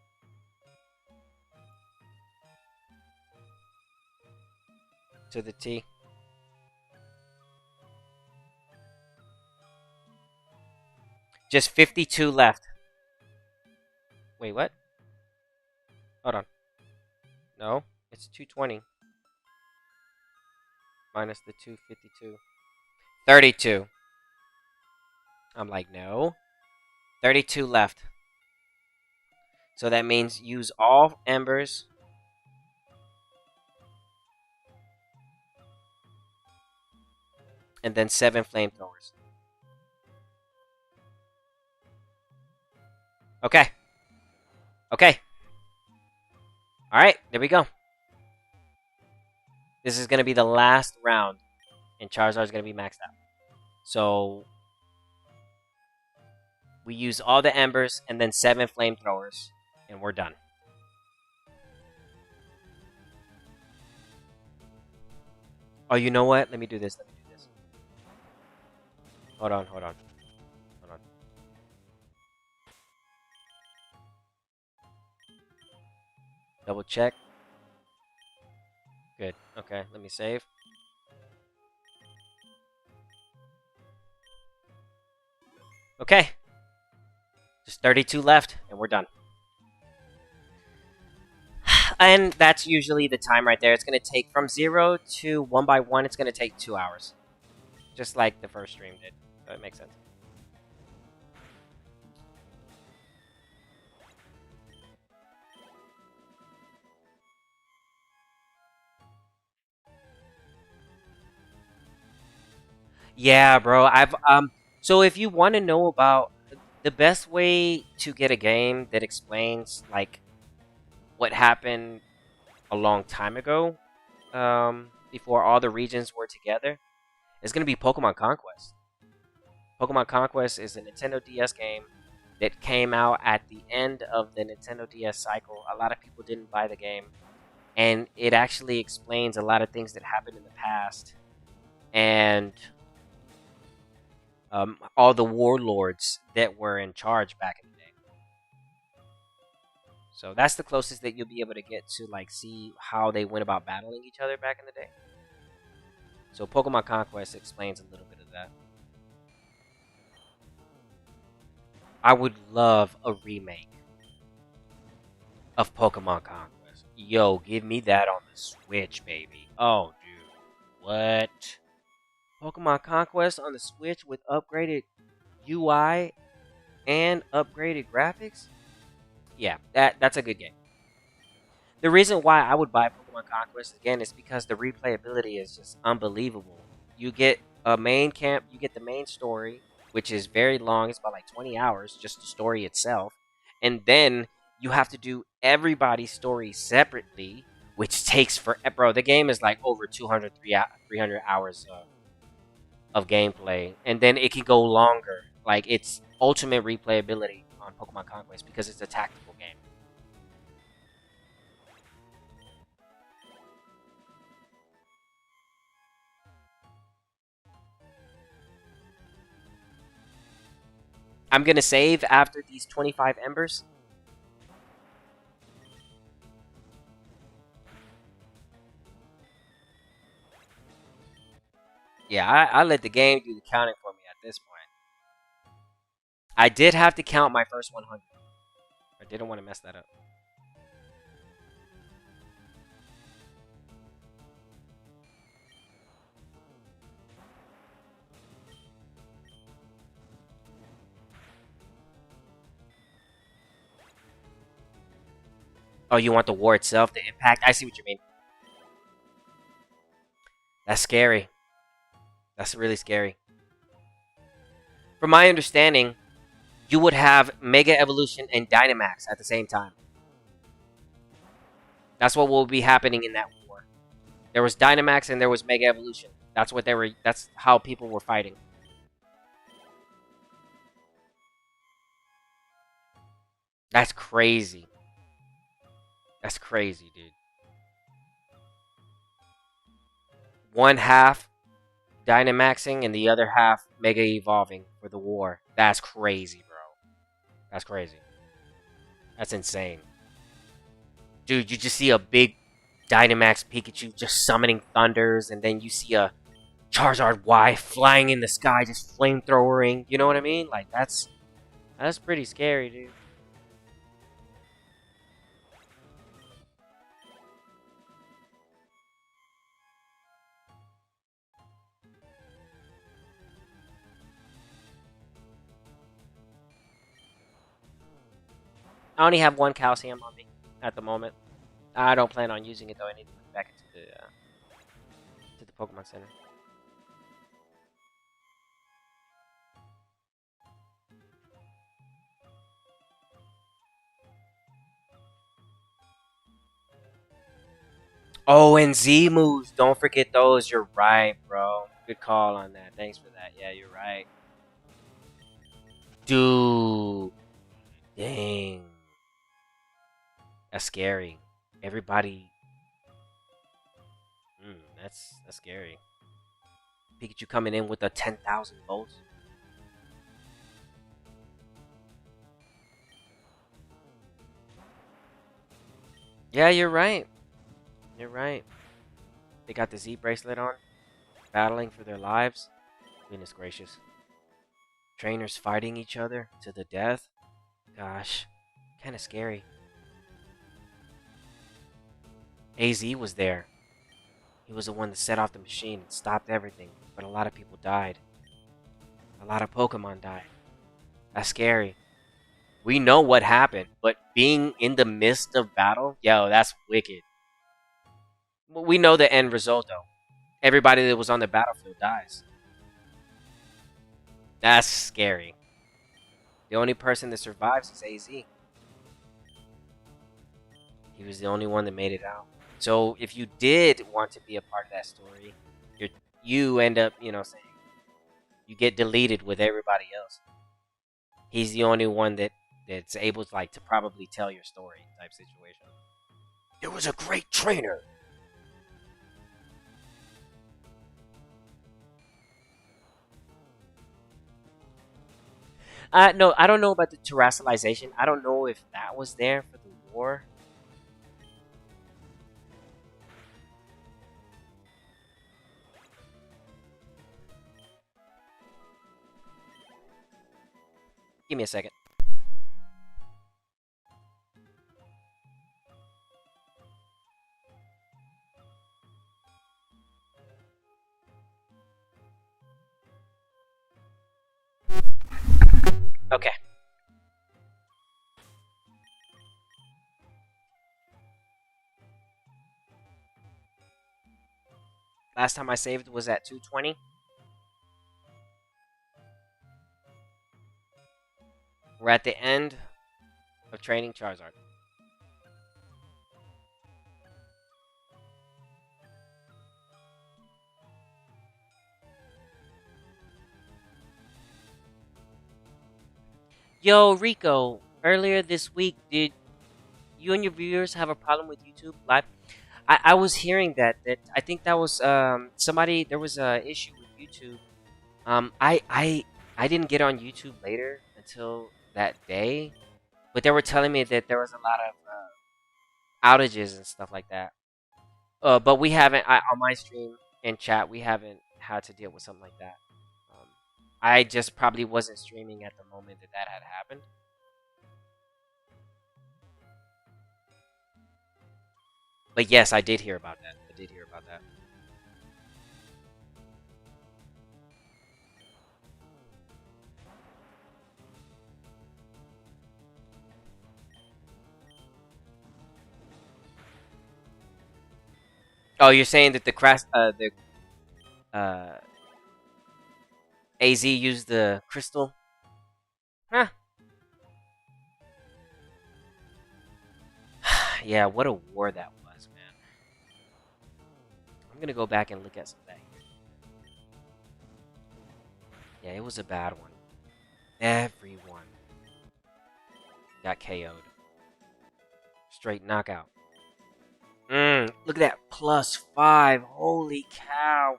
To the T. Just 52 left. Wait, what? Hold on. No, it's 220. Minus the 252. 32. I'm like, no. 32 left. So that means use all embers. And then 7 flamethrowers. Okay. Okay. Alright, there we go. This is going to be the last round. And Charizard's going to be maxed out. So we use all the embers and then 7 flamethrowers. And we're done. Oh, you know what? Let me do this. Let me do this. Hold on, hold on. Hold on. Double check. Good. Okay, let me save. Okay. Just 32 left, and we're done. And that's usually the time right there. It's going to take from 0 to 1 by 1. It's going to take 2 hours. Just like the first stream did. So it makes sense. Yeah, bro. So if you want to know about the best way to get a game that explains like what happened a long time ago, before all the regions were together, is gonna be Pokemon Conquest. Pokemon Conquest is a Nintendo DS game that came out at the end of the Nintendo DS cycle. A lot of people didn't buy the game, and it actually explains a lot of things that happened in the past and all the warlords that were in charge back in the day. So that's the closest that you'll be able to get to like see how they went about battling each other back in the day. So Pokemon Conquest explains a little bit of that. I would love a remake of Pokemon Conquest. Yo, give me that on the Switch, baby. Oh, dude. What? Pokemon Conquest on the Switch with upgraded UI and upgraded graphics? Yeah, that's a good game. The reason why I would buy Pokemon Conquest again is because the replayability is just unbelievable. You get a main camp, you get the main story, which is very long. It's about like 20 hours, just the story itself. And then you have to do everybody's story separately, which takes for bro. The game is like over 300 hours of gameplay, and then it can go longer. Like it's ultimate replayability on Pokemon Conquest because it's a tactical game. I'm gonna save after these 25 embers. Yeah, I let the game do the counting for me at this point. I did have to count my first 100. I didn't want to mess that up. Oh, you want the war itself, the impact? I see what you mean. That's scary. That's really scary. From my understanding, you would have Mega Evolution and Dynamax at the same time. That's what will be happening in that war. There was Dynamax and there was Mega Evolution. That's what they were. That's how people were fighting. That's crazy. That's crazy, dude. One half Dynamaxing and the other half Mega Evolving for the war. That's crazy, bro. That's crazy. That's insane. Dude, you just see a big Dynamax Pikachu just summoning thunders, and then you see a Charizard Y flying in the sky, just flamethrowering. You know what I mean? Like that's pretty scary, dude. I only have one calcium on me at the moment. I don't plan on using it though. I need to put it back into to the Pokemon Center. Oh, and Z moves. Don't forget those. You're right, bro. Good call on that. Thanks for that. Yeah, you're right. Dude. Dang. That's scary. Everybody. That's scary. Pikachu coming in with a 10,000 volts. Yeah, you're right. You're right. They got the Z bracelet on, battling for their lives. Goodness gracious. Trainers fighting each other to the death. Gosh, kind of scary. AZ was there. He was the one that set off the machine and stopped everything, but a lot of people died. A lot of Pokemon died. That's scary. We know what happened, but being in the midst of battle, yo, that's wicked. We know the end result though. Everybody that was on the battlefield dies. That's scary. The only person that survives is AZ. He was the only one that made it out. So if you did want to be a part of that story, you end up, saying you get deleted with everybody else. He's the only one that's able to to probably tell your story type situation. There was a great trainer. No, I don't know about the terrestrialization. I don't know if that was there for the war. Give me a second. Okay. Last time I saved was at 220. We're at the end of training Charizard. Yo, Rico, earlier this week, did you and your viewers have a problem with YouTube Live? I was hearing that I think that was somebody there was a issue with YouTube. I didn't get on YouTube later until that day, but they were telling me that there was a lot of outages and stuff like that. But we haven't on my stream and chat we haven't had to deal with something like that. Um, I just probably wasn't streaming at the moment that had happened. But yes, I did hear about that. I did hear about that. Oh, you're saying that the uh, AZ used the crystal? Huh. Yeah, what a war that was, man. I'm gonna go back and look at some of that here. Yeah, it was a bad one. Everyone got KO'd. Straight knockout. Look at that. +5. Holy cow.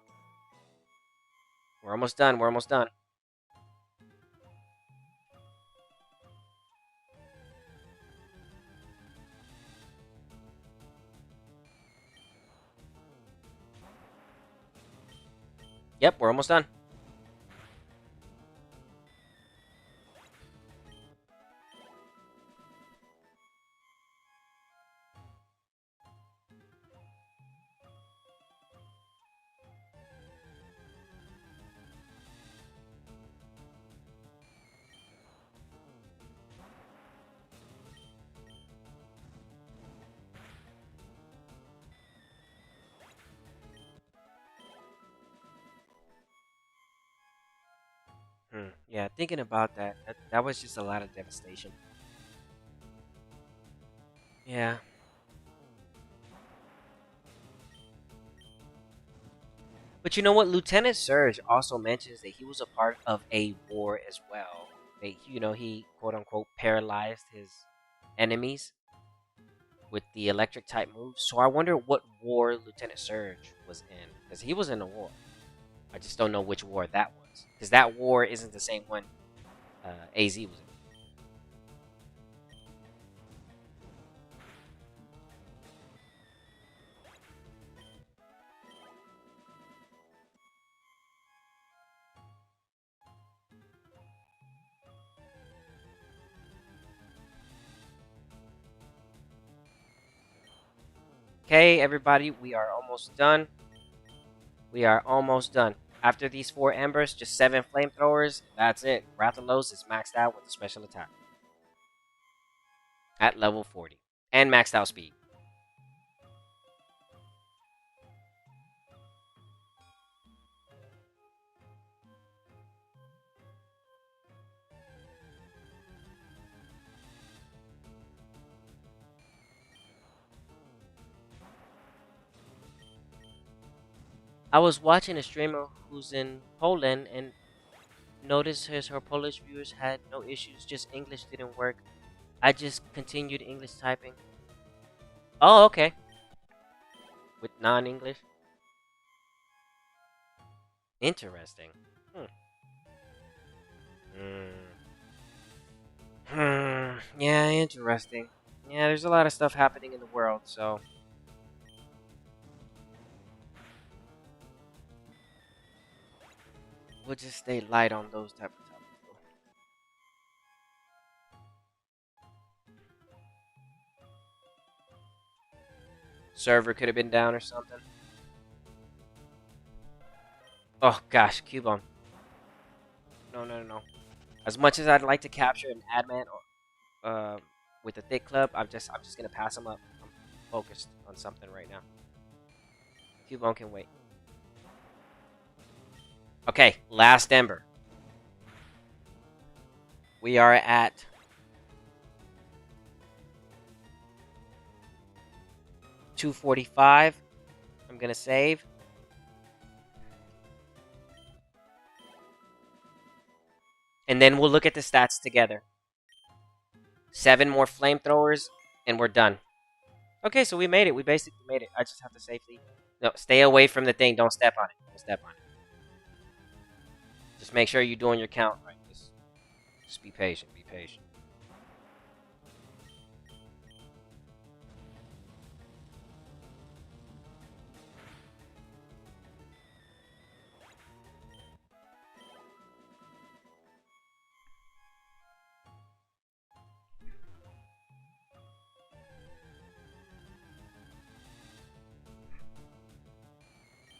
We're almost done. We're almost done. Yep, we're almost done. Yeah, thinking about that was just a lot of devastation. Yeah. But you know what? Lieutenant Surge also mentions that he was a part of a war as well. He quote unquote paralyzed his enemies with the electric type moves. So I wonder what war Lieutenant Surge was in. Because he was in a war. I just don't know which war that was. Because that war isn't the same one AZ was in. Okay, everybody, we are almost done. We are almost done. After these 4 embers, just 7 flamethrowers. That's it. Rathalos is maxed out with a special attack at level 40 and maxed out speed. I was watching a streamer who's in Poland and noticed her Polish viewers had no issues, just English didn't work. I just continued English typing. Oh, okay. With non-English? Interesting. Hmm. Yeah, interesting. Yeah, there's a lot of stuff happening in the world, so we'll just stay light on those type of topics. Server could have been down or something. Oh gosh, Cubone. No, no, no, no. As much as I'd like to capture an adman or with a thick club, I'm just gonna pass him up. I'm focused on something right now. Cubone can wait. Okay, last Ember. We are at 245. I'm gonna save. And then we'll look at the stats together. 7 more flamethrowers, and we're done. Okay, so we made it. We basically made it. I just have to safely... No, stay away from the thing. Don't step on it. Don't step on it. Just make sure you're doing your count right. Just be patient. Be patient.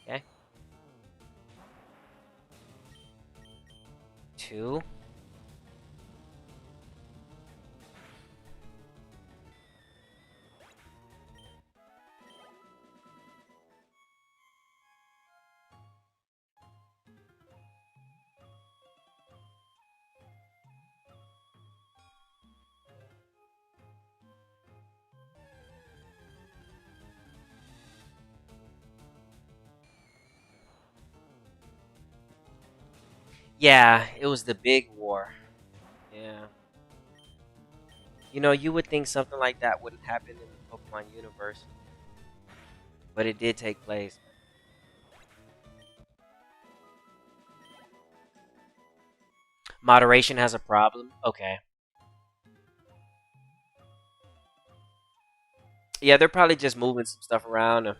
Okay. 2. Yeah, it was the big war. Yeah. You know, you would think something like that wouldn't happen in the Pokemon universe. But it did take place. Moderation has a problem? Okay. Yeah, they're probably just moving some stuff around,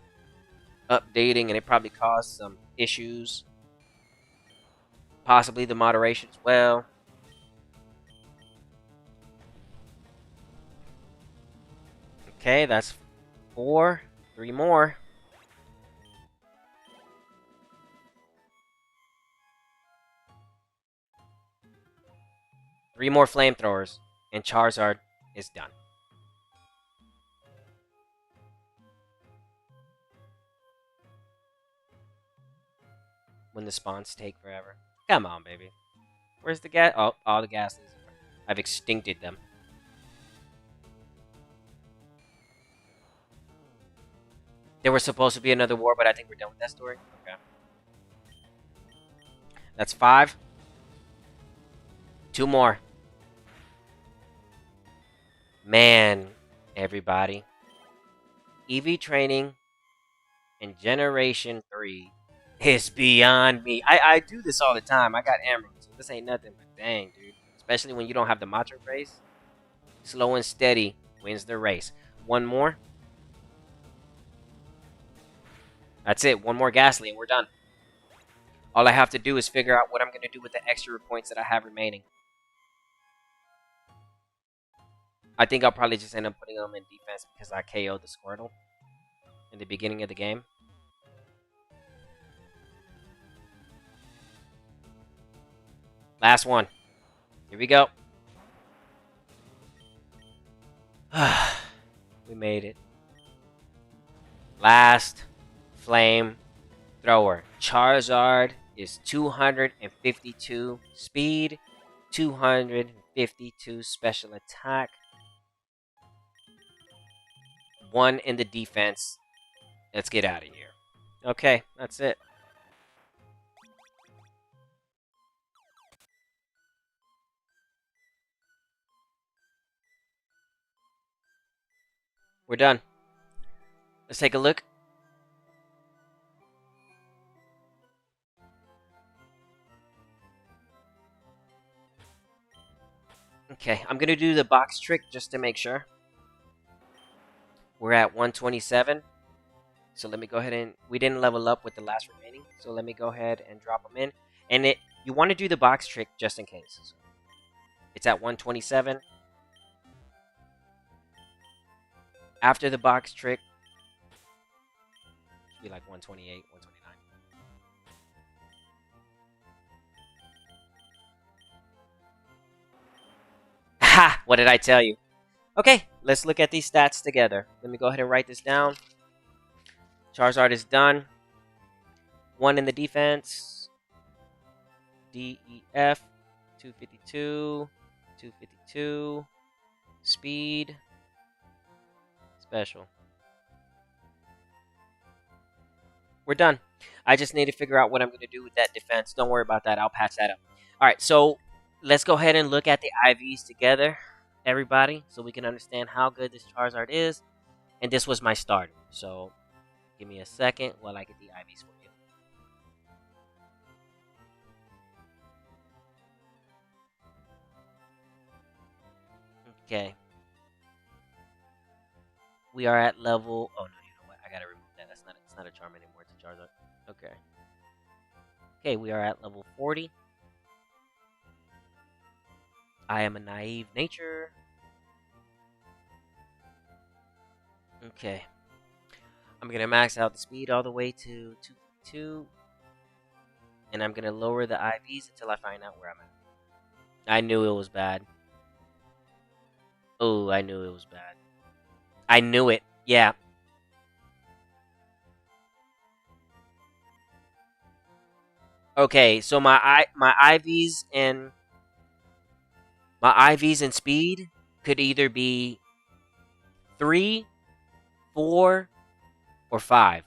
updating, and it probably caused some issues. Possibly the moderation as well. Okay, that's 4. 3 more. 3 more flamethrowers, and Charizard is done. When the spawns take forever. Come on, baby. Where's the gas? Oh, all the gas leaves. I've extincted them. There was supposed to be another war, but I think we're done with that story. Okay. That's 5. 2 more. Man, everybody. EV training in Generation 3 is beyond me. I do this all the time. I got emeralds. So this ain't nothing but dang, dude. Especially when you don't have the matcha race. Slow and steady wins the race. 1 more. That's it. 1 more Ghastly and we're done. All I have to do is figure out what I'm going to do with the extra points that I have remaining. I think I'll probably just end up putting them in defense because I KO'd the Squirtle in the beginning of the game. Last one. Here we go. We made it. Last flame thrower. Charizard is 252 speed, 252 special attack, 1 in the defense. Let's get out of here. Okay, that's it. We're done. Let's take a look. Okay, I'm gonna do the box trick just to make sure. We're at 127. So let me go ahead and we didn't level up with the last remaining. So let me go ahead and drop them in. And you want to do the box trick just in case. So it's at 127. After the box trick, it'll be like 128, 129. Ha! What did I tell you? Okay, let's look at these stats together. Let me go ahead and write this down. Charizard is done. 1 in the defense. DEF. 252. 252. Speed. Special. We're done. I just need to figure out what I'm going to do with that defense. Don't worry about that. I'll patch that up. Alright, so let's go ahead and look at the IVs together, everybody, so we can understand how good this Charizard is. And this was my starter. So give me a second while I get the IVs for you. Okay. We are at level... Oh, no, you know what? I gotta remove that. It's not a charm anymore. It's a Charizard. Okay. Okay, we are at level 40. I am a naive nature. Okay. I'm gonna max out the speed all the way to 252. And I'm gonna lower the IVs until I find out where I'm at. I knew it was bad. Oh, I knew it was bad. I knew it. Yeah. Okay, so my IVs and speed could either be 3, 4, or 5.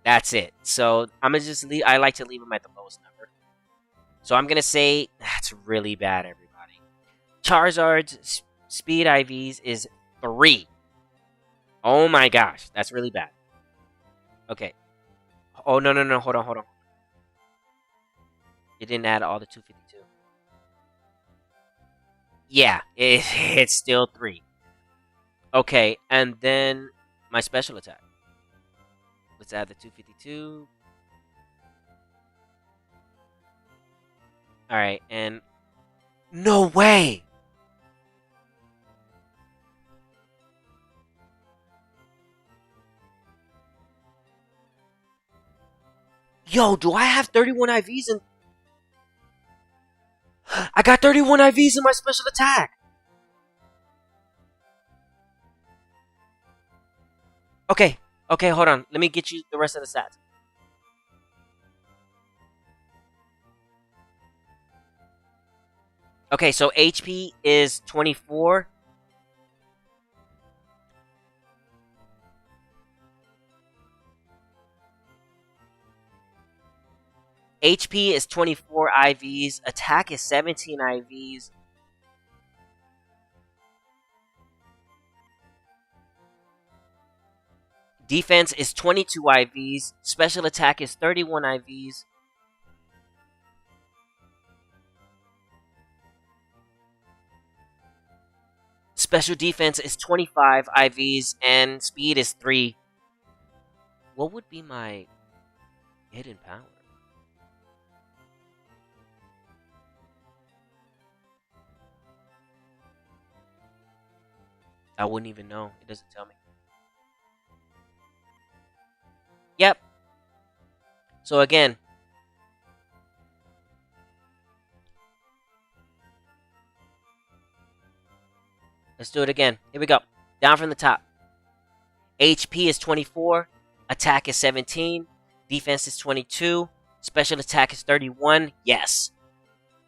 That's it. So I'm gonna just leave. I like to leave them at the lowest number. So I'm gonna say that's really bad, everybody. Charizard's speed IVs is 3. Oh my gosh, that's really bad. Okay. Oh no, hold on. It didn't add all the 252. Yeah, it's still 3. Okay, and then my special attack. Let's add the 252. Alright, and... No way! Yo, do I have 31 IVs in... I got 31 IVs in my special attack! Okay, hold on. Let me get you the rest of the stats. Okay, so HP is 24. HP is 24 IVs. Attack is 17 IVs. Defense is 22 IVs. Special attack is 31 IVs. Special defense is 25 IVs. And speed is 3. What would be my hidden power? I wouldn't even know. It doesn't tell me. Yep. So again, let's do it again. Here we go. Down from the top. HP is 24. Attack is 17. Defense is 22. Special attack is 31. Yes.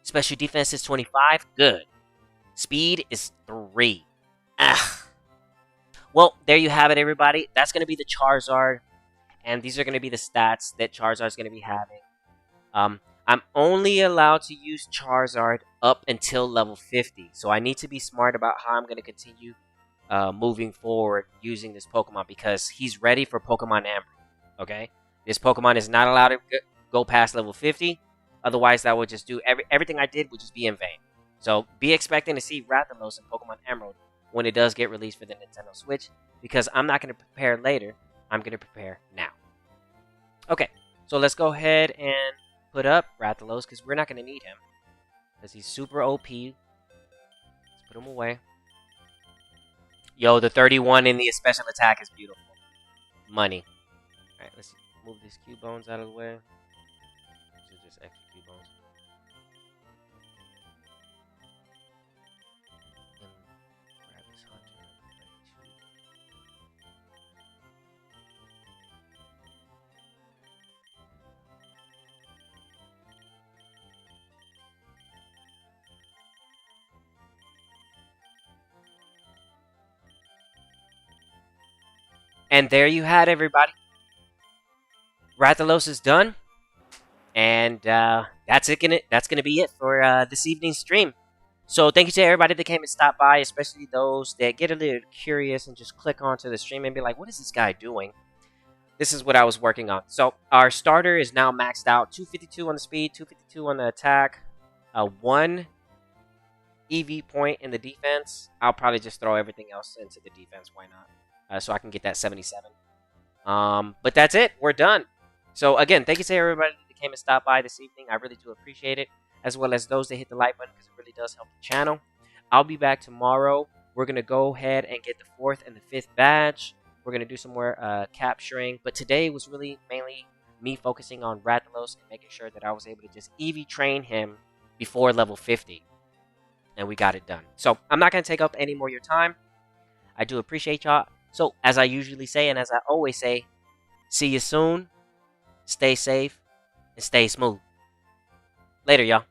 Special defense is 25. Good. Speed is 3. Ugh. Well, there you have it, everybody. That's going to be the Charizard. And these are going to be the stats that Charizard is going to be having. I'm only allowed to use Charizard up until level 50. So I need to be smart about how I'm going to continue moving forward using this Pokemon because he's ready for Pokemon Emerald. Okay, this Pokemon is not allowed to go past level 50. Otherwise, that would just do everything I did would just be in vain. So be expecting to see Rathalos in Pokemon Emerald when it does get released for the Nintendo Switch, because I'm not going to prepare later. I'm going to prepare now. Okay, so let's go ahead and put up Rathalos because we're not going to need him because he's super OP. Let's put him away. Yo, the 31 in the special attack is beautiful. Money. Alright, let's move these Cubone out of the way. These are just extra Cubones. Grab this hunter. And there you had everybody. Rathalos is done. And that's gonna be it for this evening's stream. So thank you to everybody that came and stopped by, especially those that get a little curious and just click onto the stream and be like, what is this guy doing? This is what I was working on. So our starter is now maxed out. 252 on the speed, 252 on the attack, 1 EV point in the defense. I'll probably just throw everything else into the defense. Why not? So I can get that 77. But that's it. We're done. So again, thank you to everybody that came and stopped by this evening. I really do appreciate it, as well as those that hit the like button because it really does help the channel. I'll be back tomorrow. We're going to go ahead and get the 4th and the 5th badge. We're going to do some more capturing. But today was really mainly me focusing on Rathalos and making sure that I was able to just EV train him before level 50. And we got it done. So I'm not going to take up any more of your time. I do appreciate y'all. So as I usually say and as I always say, see you soon. Stay safe and stay smooth. Later, y'all.